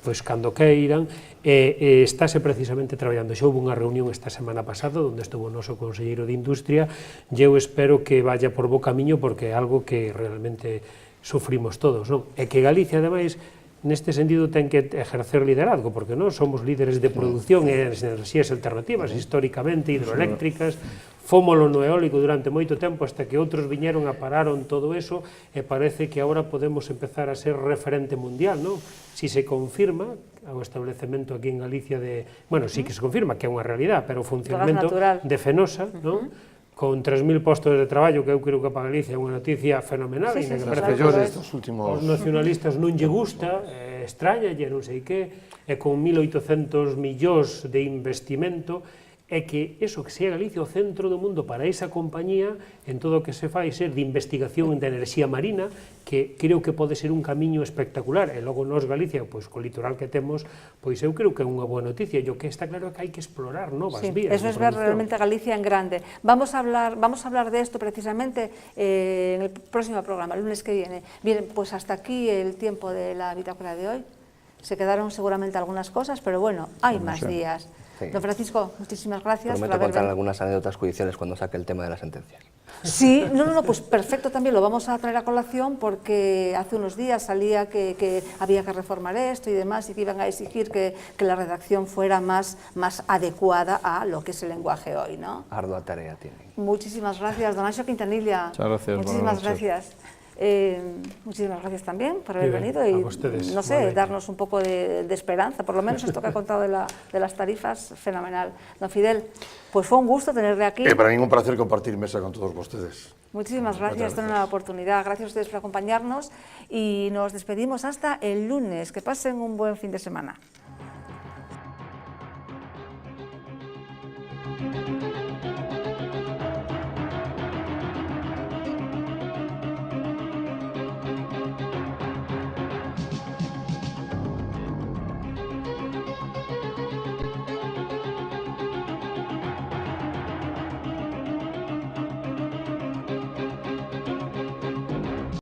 pois cando queiran, e estáse precisamente traballando. Xa houve unha reunión esta semana pasada, onde estuvo o noso conselleiro de Industria, e eu espero que vaya por bo camiño, porque é algo que realmente sufrimos todos, non? E que Galicia, ademais, neste sentido ten que ejercer liderazgo, porque nós somos líderes de produción e enerxías alternativas, históricamente hidroeléctricas, fómolo no eólico durante moito tempo, hasta que outros viñeron a pararon todo eso, e parece que agora podemos empezar a ser referente mundial, non? Si se confirma o establecemento aquí en Galicia de... Bueno, sí que se confirma que é unha realidad, pero o funcionamento de Fenosa, non? Con 3.000 postos de traballo, que eu creo que para Galicia é unha noticia fenomenal, e os nacionalistas non lle gusta, extraña, e non sei que, e con 1.800 millóns de investimento, é que eso, que sea Galicia o centro do mundo para esa compañía en todo o que se fai ser de investigación de enerxía marina, que creo que pode ser un camiño espectacular, e logo nós Galicia, pois co litoral que temos, pois eu creo que é unha boa noticia, e o que está claro é que hai que explorar novas vías. Eso es ver realmente a Galicia en grande. Vamos a hablar de esto precisamente en el próximo programa, el lunes que viene. Bien, pues hasta aquí el tiempo de la bitácora de hoy. Se quedaron seguramente algunas cosas, pero bueno, hay más días. Sí. Don Francisco, muchísimas gracias. Prometo contar algunas anécdotas judiciales cuando saque el tema de las sentencias. Sí, no, pues perfecto, también lo vamos a traer a colación porque hace unos días salía que había que reformar esto y demás y que iban a exigir que la redacción fuera más adecuada a lo que es el lenguaje hoy, ¿no? Ardua tarea tienen. Muchísimas gracias, don Anxo Quintanilla. Muchas gracias. Muchísimas gracias. Muchísimas gracias también por haber venido y, no sé, darnos un poco de esperanza, por lo menos esto que ha contado de las tarifas, fenomenal. Don Fidel, pues fue un gusto tenerle aquí. Para mí un placer compartir mesa con todos ustedes. Muchísimas gracias, esta es una oportunidad. Gracias a ustedes por acompañarnos y nos despedimos hasta el lunes. Que pasen un buen fin de semana.